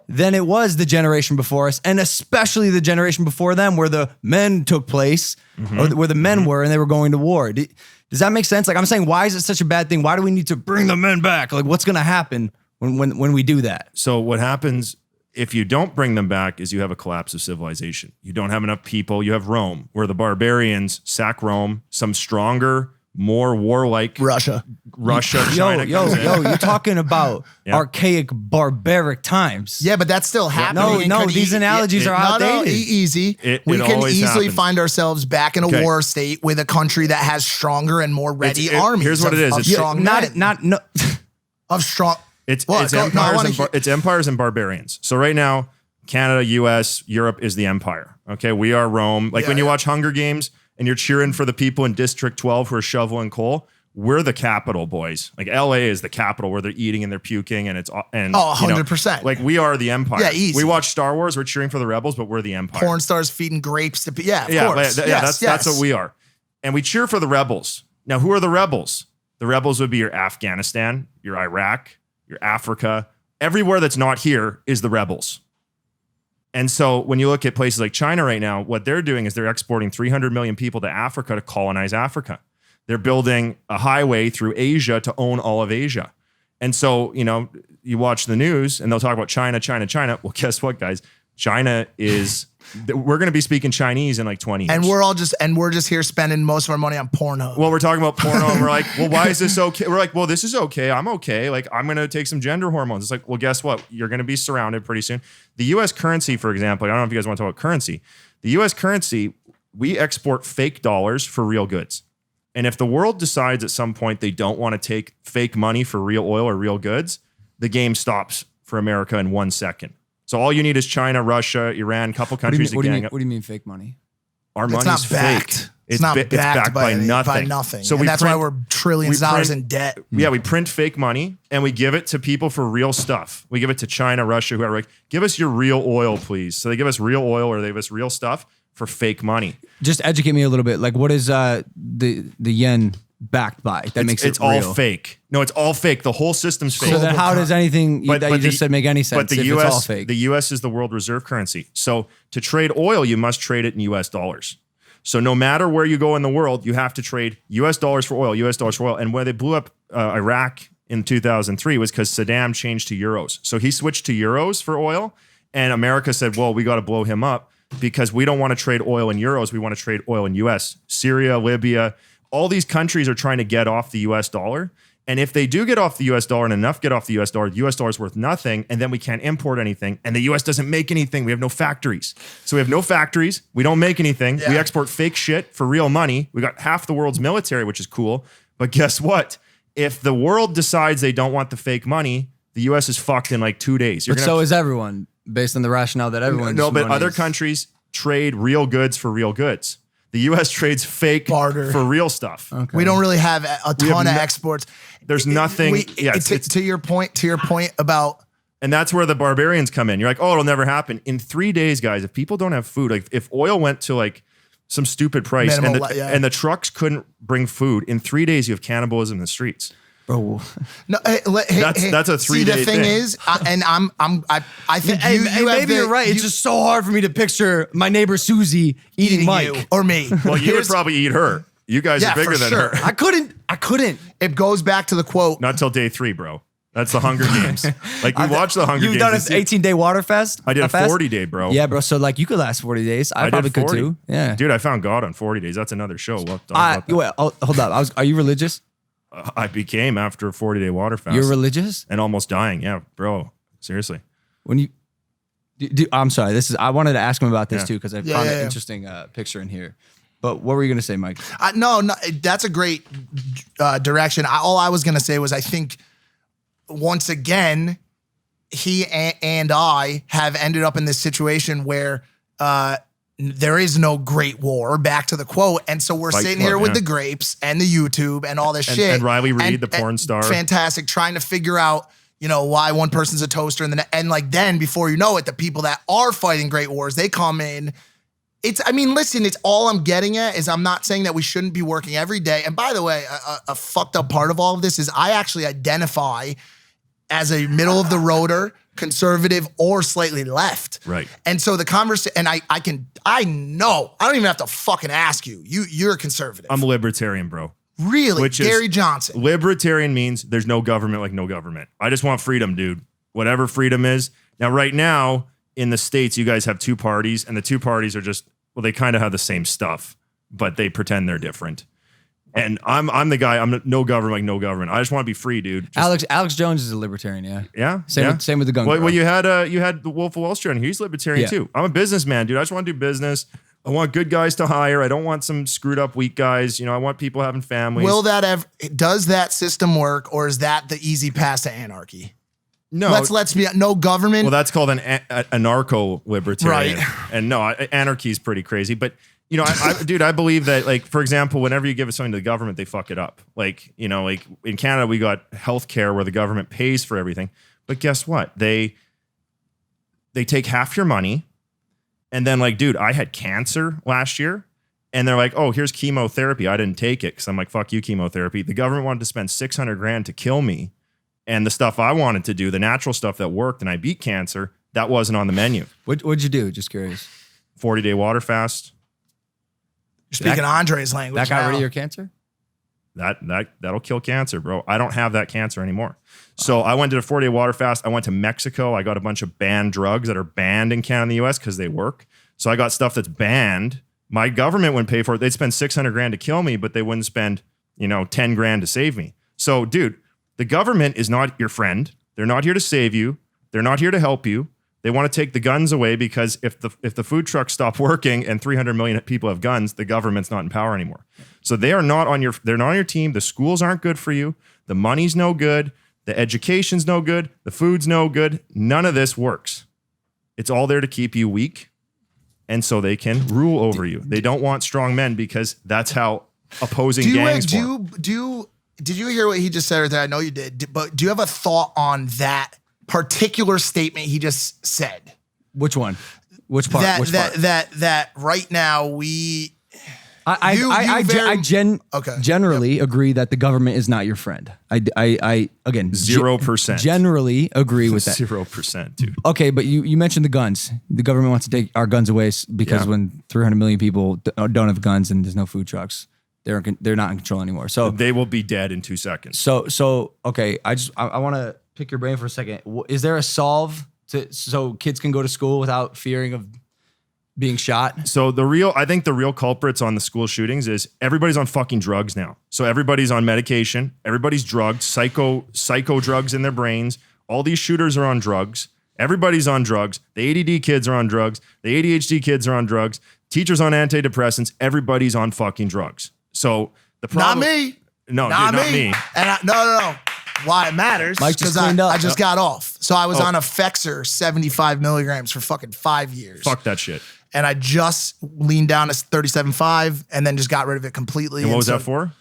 than it was the generation before us, and especially the generation before them where the men took place, or where the men were and they were going to war. Does that make sense? Like I'm saying, why is it such a bad thing? Why do we need to bring the men back? Like what's going to happen when we do that? So what happens if you don't bring them back is you have a collapse of civilization. You don't have enough people. You have Rome, where the barbarians sack Rome, some stronger, more warlike Russia, China. You're talking about archaic, barbaric times. Yeah, but that's still happening. No, these analogies are outdated. Easy. We can easily find ourselves back in a war state with a country that has stronger and more ready armies. Here's what it is. It's empires and barbarians. So right now, Canada, US, Europe is the empire. Okay, we are Rome. Like when you watch Hunger Games and you're cheering for the people in District 12 who are shoveling coal, we're the capital, boys. Like LA is the capital where they're eating and they're puking and 100%. Like we are the empire. Yeah, easy. We watch Star Wars, we're cheering for the rebels, but we're the empire. Porn stars feeding grapes to of course. That's what we are. And we cheer for the rebels. Now, who are the rebels? The rebels would be your Afghanistan, your Iraq, your Africa. Everywhere that's not here is the rebels. And so when you look at places like China right now, what they're doing is they're exporting 300 million people to Africa to colonize Africa. They're building a highway through Asia to own all of Asia. And so, you watch the news and they'll talk about China. Well, guess what, guys? China is, we're going to be speaking Chinese in like 20 years. And we're just here spending most of our money on porno. Well, we're talking about porno and we're like, well, why is this okay? We're like, well, this is okay. I'm okay. Like, I'm going to take some gender hormones. It's like, well, guess what? You're going to be surrounded pretty soon. The US currency, for example, I don't know if you guys want to talk about currency. The US currency, we export fake dollars for real goods. And if the world decides at some point they don't want to take fake money for real oil or real goods, the game stops for America in 1 second. So all you need is China, Russia, Iran, a couple countries. What do you mean fake money? Our money's fake. It's not backed by nothing. So that's why we're trillions of dollars in debt. Yeah, we print fake money and we give it to people for real stuff. We give it to China, Russia, whoever. Like, give us your real oil, please. So they give us real oil or they give us real stuff for fake money. Just educate me a little bit. Like, what is the yen backed by? It's all fake. No, it's all fake. The whole system's fake. So then how does anything that you just said make any sense if it's all fake? The US is the world reserve currency. So to trade oil, you must trade it in US dollars. So no matter where you go in the world, you have to trade US dollars for oil, US dollars for oil. And when they blew up Iraq in 2003 was because Saddam changed to euros. So he switched to euros for oil. And America said, well, we got to blow him up because we don't want to trade oil in euros. We want to trade oil in US. Syria, Libya, all these countries are trying to get off the US dollar. And if they do get off the US dollar and enough get off the US dollar is worth nothing. And then we can't import anything. And the US doesn't make anything. We have no factories. So we have no factories. We don't make anything. Yeah. We export fake shit for real money. We got half the world's military, which is cool. But guess what? If the world decides they don't want the fake money, the US is fucked in like 2 days. So is everyone. based on the rationale that everyone's No, but other is- countries trade real goods for real goods. The U.S. trades fake Barter for real stuff. Okay. We don't really have a ton of exports. There's nothing. To your point about. And that's where the barbarians come in. You're like, oh, it'll never happen. In 3 days, guys, if people don't have food, like if oil went to like some stupid price and the trucks couldn't bring food, in 3 days you have cannibalism in the streets. Bro. No, That's a 3 day The thing is, I think maybe you're right. It's just so hard for me to picture my neighbor Susie eating Mike. you or me. Well, you would probably eat her. You guys are bigger than her. I couldn't. It goes back to the quote. Not till day 3, bro. That's the Hunger Games. Like we watched the Hunger Games. You've done an 18-day water fast? I did a 40-day, bro. Yeah, bro. So like you could last 40 days. I probably did 40. could too. Yeah. Dude, I found God on 40 days. That's another show. We'll talk about that. Hold up. Are you religious? I became after a 40-day water fast. You're religious? And almost dying. Yeah, bro. Seriously. When you I'm sorry. I wanted to ask him about this too because I found an yeah. interesting picture in here. But what were you going to say, Mike? No, that's a great direction. All I was going to say was I think once again, he and I have ended up in this situation where there is no great war, back to the quote. And so we're sitting here with the grapes and the YouTube and all this shit. And Riley Reid, the porn star. Fantastic. Trying to figure out, why one person's a toaster. And like then before you know it, the people that are fighting great wars, they come in. Listen, it's all I'm getting at is I'm not saying that we shouldn't be working every day. And by the way, a fucked up part of all of this is I actually identify as a middle of the roader, conservative, or slightly left. Right. And so the conversation, and I know, I don't even have to fucking ask you. You're a conservative. I'm a libertarian, bro. Really? Gary Johnson. Libertarian means there's no government like no government. I just want freedom, dude. Whatever freedom is. Now, right now, in the States, you guys have two parties, and the two parties are just, well, they kind of have the same stuff, but they pretend they're different. And I'm the guy, I'm no government like no government. I just want to be free, dude. Alex Jones is a libertarian, yeah. Yeah? Same with the gun. Well, you had the Wolf of Wall Street on here. He's libertarian too. I'm a businessman, dude. I just want to do business. I want good guys to hire. I don't want some screwed up weak guys. I want people having families. Does that system work, or is that the easy pass to anarchy? No. Let's be no government. Well, that's called an anarcho-libertarian. Right. And no, anarchy is pretty crazy. But, dude, I believe that, like, for example, whenever you give something to the government, they fuck it up. Like, like in Canada, we got healthcare where the government pays for everything. But guess what? They take half your money. And then, like, dude, I had cancer last year. And they're like, oh, here's chemotherapy. I didn't take it because I'm like, fuck you, chemotherapy. The government wanted to spend $600,000 to kill me. And the stuff I wanted to do, the natural stuff that worked and I beat cancer, that wasn't on the menu. What'd you do? Just curious. 40-day water fast. Speaking Andre's language. That got rid of your cancer? That'll kill cancer, bro. I don't have that cancer anymore. So I went to a 40-day water fast. I went to Mexico. I got a bunch of banned drugs that are banned in Canada and the US because they work. So I got stuff that's banned. My government wouldn't pay for it. They'd spend $600,000 to kill me, but they wouldn't spend, $10,000 to save me. So, dude, the government is not your friend. They're not here to save you. They're not here to help you. They want to take the guns away because if the food trucks stop working and 300 million people have guns, the government's not in power anymore. So they're not on your team. The schools aren't good for you. The money's no good. The education's no good. The food's no good. None of this works. It's all there to keep you weak, and so they can rule over you. They don't want strong men because that's how opposing gangs form. Did you hear what he just said right there? I know you did, but do you have a thought on that particular statement he just said? Which one? Which part? That right now generally agree that the government is not your friend. I again 0%. Generally agree with that. 0%, dude. Okay, but you mentioned the guns. The government wants to take our guns away because when 300 million people don't have guns and there's no food trucks, they're not in control anymore. So they will be dead in 2 seconds. So okay, I want to pick your brain for a second. Is there a solve so kids can go to school without fearing of being shot? So I think the real culprits on the school shootings is everybody's on fucking drugs now. So everybody's on medication. Everybody's drugged, psycho drugs in their brains. All these shooters are on drugs. Everybody's on drugs. The ADD kids are on drugs. The ADHD kids are on drugs. Teachers on antidepressants. Everybody's on fucking drugs. So the problem. Not me. No, not me. And no. why it matters. Mike just Because cleaned up. I just got off. So I was on a Fexer 75 milligrams for fucking 5 years. Fuck that shit. And I just leaned down to 37.5 and then just got rid of it completely. And what was that for?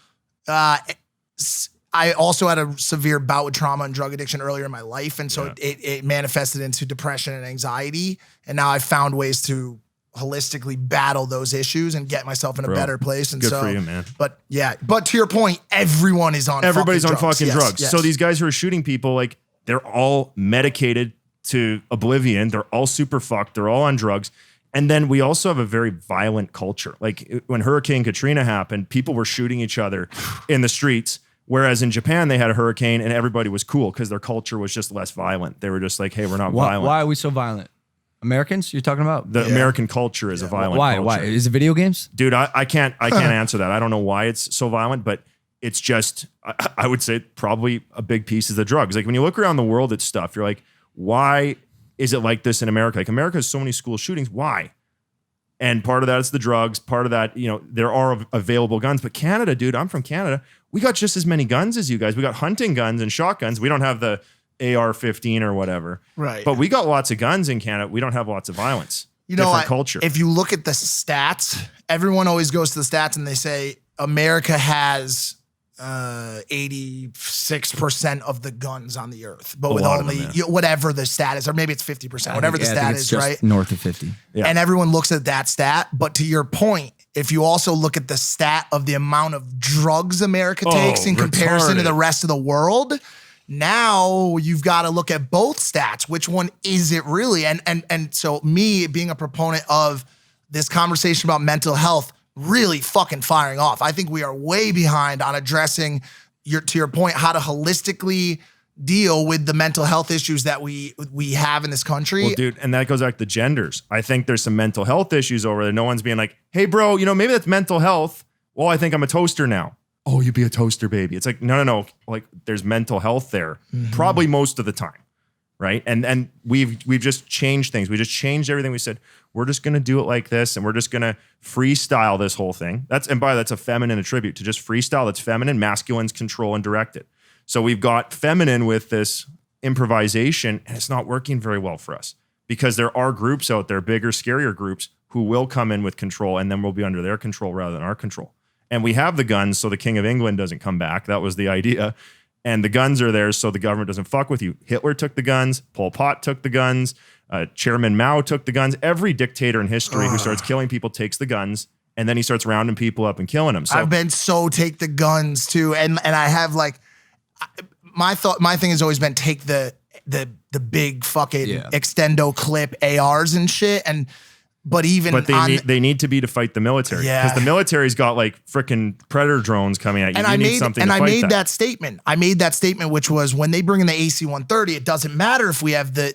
I also had a severe bout with trauma and drug addiction earlier in my life. And so it manifested into depression and anxiety. And now I've found ways to holistically battle those issues and get myself in a better place. And good for you, man. But to your point, everybody's on fucking Yes, drugs. yes. So these guys who are shooting people, like, they're all medicated to oblivion. They're all super fucked. They're all on drugs. And then we also have a very violent culture. Like when Hurricane Katrina happened, people were shooting each other in the streets. Whereas in Japan, they had a hurricane and everybody was cool because their culture was just less violent. They were just like, hey, we're not violent. Why are we so violent? Americans, you're talking about? The American culture is a violent culture. Why? Is it video games? Dude, I can't answer that. I don't know why it's so violent, but it's just, I would say probably a big piece is the drugs. Like when you look around the world at stuff, you're like, why is it like this in America? Like America has so many school shootings. Why? And part of that is the drugs. Part of that, there are available guns. But Canada, dude, I'm from Canada. We got just as many guns as you guys. We got hunting guns and shotguns. We don't have the AR-15 or whatever. Right. But we got lots of guns in Canada. We don't have lots of violence. Different culture. If you look at the stats, everyone always goes to the stats and they say America has 86% of the guns on the earth, but with only whatever the stat is, or maybe it's 50%, whatever the stat is, right? North of 50. Yeah. And everyone looks at that stat. But to your point, if you also look at the stat of the amount of drugs America takes in comparison to the rest of the world, now you've got to look at both stats. Which one is it really? And so me being a proponent of this conversation about mental health really fucking firing off. I think we are way behind on addressing to your point, how to holistically deal with the mental health issues that we have in this country. Well, dude, and that goes back to genders. I think there's some mental health issues over there. No one's being like, hey, bro, maybe that's mental health. Well, I think I'm a toaster now. Oh, you be a toaster, baby. It's like, no. Like there's mental health there, probably most of the time. Right. And we've just changed things. We just changed everything. We said, we're just going to do it like this. And we're just going to freestyle this whole thing. That's a feminine attribute to just freestyle. That's feminine. Masculine's control and direct it. So we've got feminine with this improvisation, and it's not working very well for us because there are groups out there, bigger, scarier groups who will come in with control, and then we'll be under their control rather than our control. And we have the guns so the King of England doesn't come back. That was the idea. And the guns are there so the government doesn't fuck with you. Hitler took the guns. Pol Pot took the guns. Chairman Mao took the guns. Every dictator in history who starts killing people takes the guns, and then he starts rounding people up and killing them. So I've been take the guns too, and I have like my thing has always been take the big fucking extendo clip ARs and shit, but they need to be to fight the military because the military's got like freaking predator drones coming at you. I made that statement. I made that statement, which was when they bring in the AC-130, it doesn't matter if we have the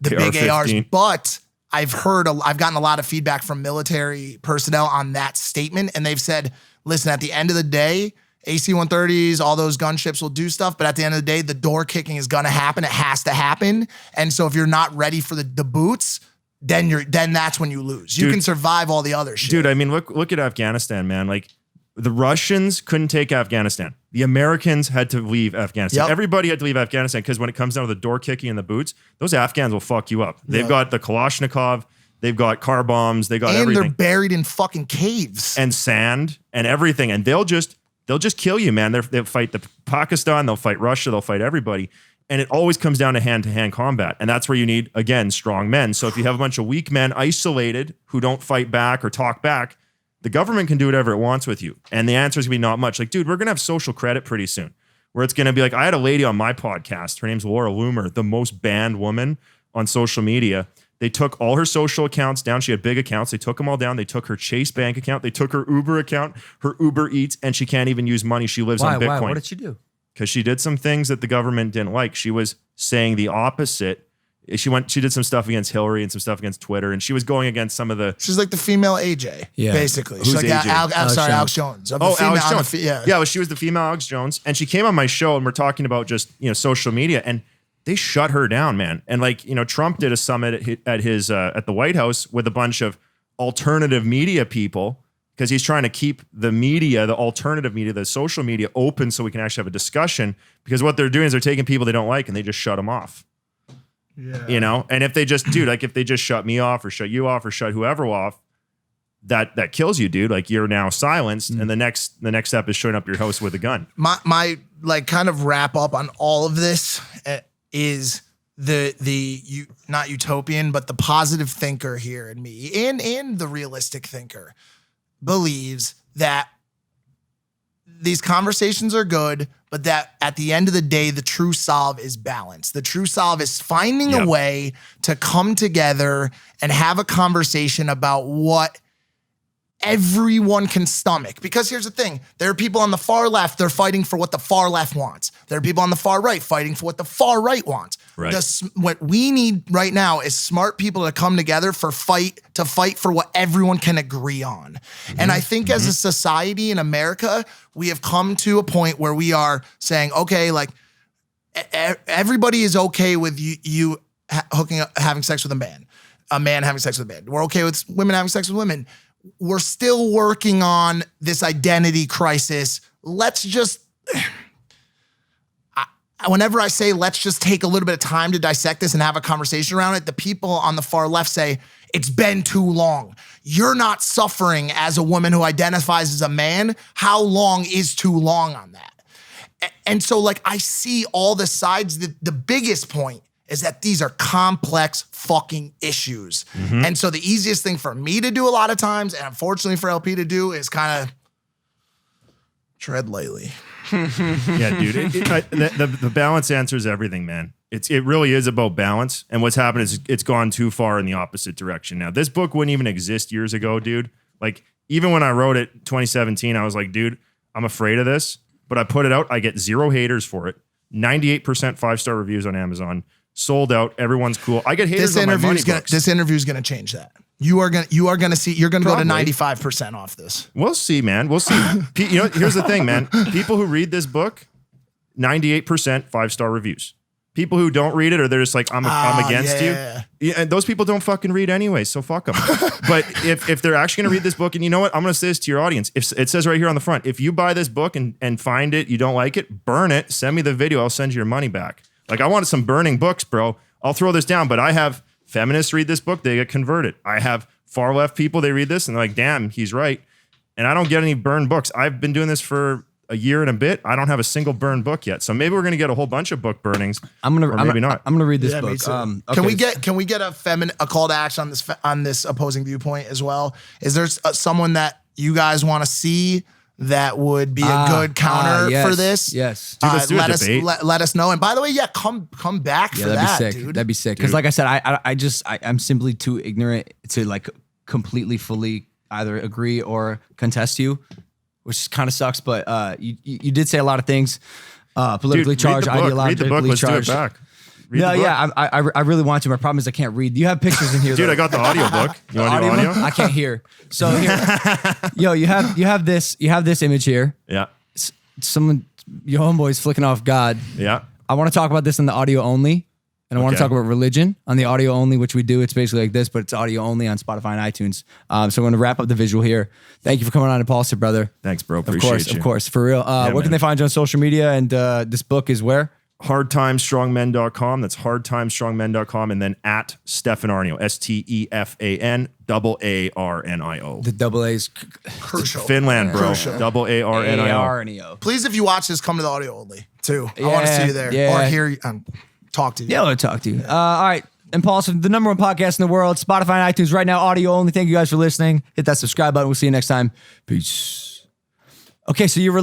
big ARs, but I've gotten a lot of feedback from military personnel on that statement, and they've said, listen, at the end of the day, AC-130s, all those gunships will do stuff, but at the end of the day, the door kicking is gonna happen. It has to happen, and so if you're not ready for the boots, then that's when you lose. You can survive all the other shit. Dude, I mean, look at Afghanistan, man. Like the Russians couldn't take Afghanistan. The Americans had to leave Afghanistan. Yep. Everybody had to leave Afghanistan because when it comes down to the door kicking and the boots, those Afghans will fuck you up. They've got the Kalashnikov, they've got car bombs, they got everything. And they're buried in fucking caves. And sand and everything. And they'll just kill you, man. They'll fight Pakistan, they'll fight Russia, they'll fight everybody. And it always comes down to hand-to-hand combat. And that's where you need, again, strong men. So if you have a bunch of weak men isolated who don't fight back or talk back, the government can do whatever it wants with you. And the answer is going to be not much. Like, dude, we're going to have social credit pretty soon where it's going to be like, I had a lady on my podcast. Her name's Laura Loomer, the most banned woman on social media. They took all her social accounts down. She had big accounts. They took them all down. They took her Chase bank account. They took her Uber account, her Uber Eats, and she can't even use money. She lives on Bitcoin. Why? What did she do? Because she did some things that the government didn't like. She was saying the opposite. She did some stuff against Hillary and some stuff against Twitter, and she was going against some of the. She's like the female AJ, basically. Who's She's like AJ? Alex Jones. Alex Jones. Well, she was the female Alex Jones, and she came on my show, and we're talking about just social media, and they shut her down, man. And Trump did a summit at the White House with a bunch of alternative media people because he's trying to keep the media, the alternative media, the social media open so we can actually have a discussion, because what they're doing is they're taking people they don't like and they just shut them off. Yeah. You know, and if they just if they just shut me off or shut you off or shut whoever off, that kills you, dude. Like, you're now silenced, and the next step is showing up your house with a gun. My like kind of wrap up on all of this is not utopian, but the positive thinker here in me and the realistic thinker believes that these conversations are good, but that at the end of the day, the true solve is balance. The true solve is finding a way to come together and have a conversation about what everyone can stomach. Because here's the thing. There are people on the far left, they're fighting for what the far left wants. There are people on the far right fighting for what the far right wants. Right. What we need right now is smart people to come together to fight for what everyone can agree on. And I think as a society in America, we have come to a point where we are saying, okay, like everybody is okay with you hooking up, having sex with a man having sex with a man. We're okay with women having sex with women. We're still working on this identity crisis. Let's just, whenever I say let's just take a little bit of time to dissect this and have a conversation around it, the people on the far left say, it's been too long. You're not suffering as a woman who identifies as a man. How long is too long on that? And so, like, I see all the sides. The biggest point is that these are complex fucking issues. And so the easiest thing for me to do a lot of times, and unfortunately for LP to do, is kind of tread lightly. Yeah, dude. The balance answers everything, man. It really is about balance. And what's happened is it's gone too far in the opposite direction. Now, this book wouldn't even exist years ago, dude. Like, even when I wrote it 2017, I was like, dude, I'm afraid of this. But I put it out. I get 0 haters for it. 98% 5-star reviews on Amazon. Sold out. Everyone's cool. I get haters on my money books. This interview is gonna change that. You're gonna go to 95% off this. We'll see, man. We'll see. You know, here's the thing, man. People who read this book, 98% 5-star reviews. People who don't read it, or they're just like, I'm against you. Yeah, and those people don't fucking read anyway, so fuck them. But if they're actually gonna read this book, and you know what? I'm gonna say this to your audience. If it says right here on the front, if you buy this book and find it, you don't like it, burn it, send me the video, I'll send you your money back. Like, I wanted some burning books, bro. I'll throw this down, but I have feminists read this book, they get converted. I have far left people, they read this and they're like, damn, he's right. And I don't get any burned books. I've been doing this for a year and a bit. I don't have a single burned book yet. So maybe we're gonna get a whole bunch of book burnings. Maybe not. I'm gonna read this book. Okay. Can we get a call to action on this opposing viewpoint as well? Is there someone that you guys want to see that would be a good counter for this? Yes. Dude, let's do a debate. Let us know. And by the way, come back for that, be sick. dude. That'd be sick. Because like I said, I'm simply too ignorant to like completely fully either agree or contest you, which kind of sucks. But you did say a lot of things, politically charged, ideologically read the book. Let's charged. do it back. I really want to. My problem is I can't read. You have pictures in here, dude. though. I got the audio book. You want to do audio? I can't hear. So here, you have this image here. Yeah. Your homeboy's flicking off God. Yeah. I want to talk about this in the audio only, and I want to talk about religion on the audio only, which we do. It's basically like this, but it's audio only on Spotify and iTunes. So we're going to wrap up the visual here. Thank you for coming on, Impaulsive, brother. Thanks, bro. Appreciate you. Of course, for real. Where can they find you on social media? And this book is where? hardtimestrongmen.com. That's hardtimestrongmen.com. And then at Stefan Aarnio, STEFAN AARNIO. The double A is crucial. Finland, bro. Aarnio. Please, if you watch this, come to the audio only too. I want to see you there or hear you, talk to you. Yeah, I want to talk to you. All right. Impaulsive, the #1 podcast in the world. Spotify and iTunes right now, audio only. Thank you guys for listening. Hit that subscribe button. We'll see you next time. Peace. Okay, so you're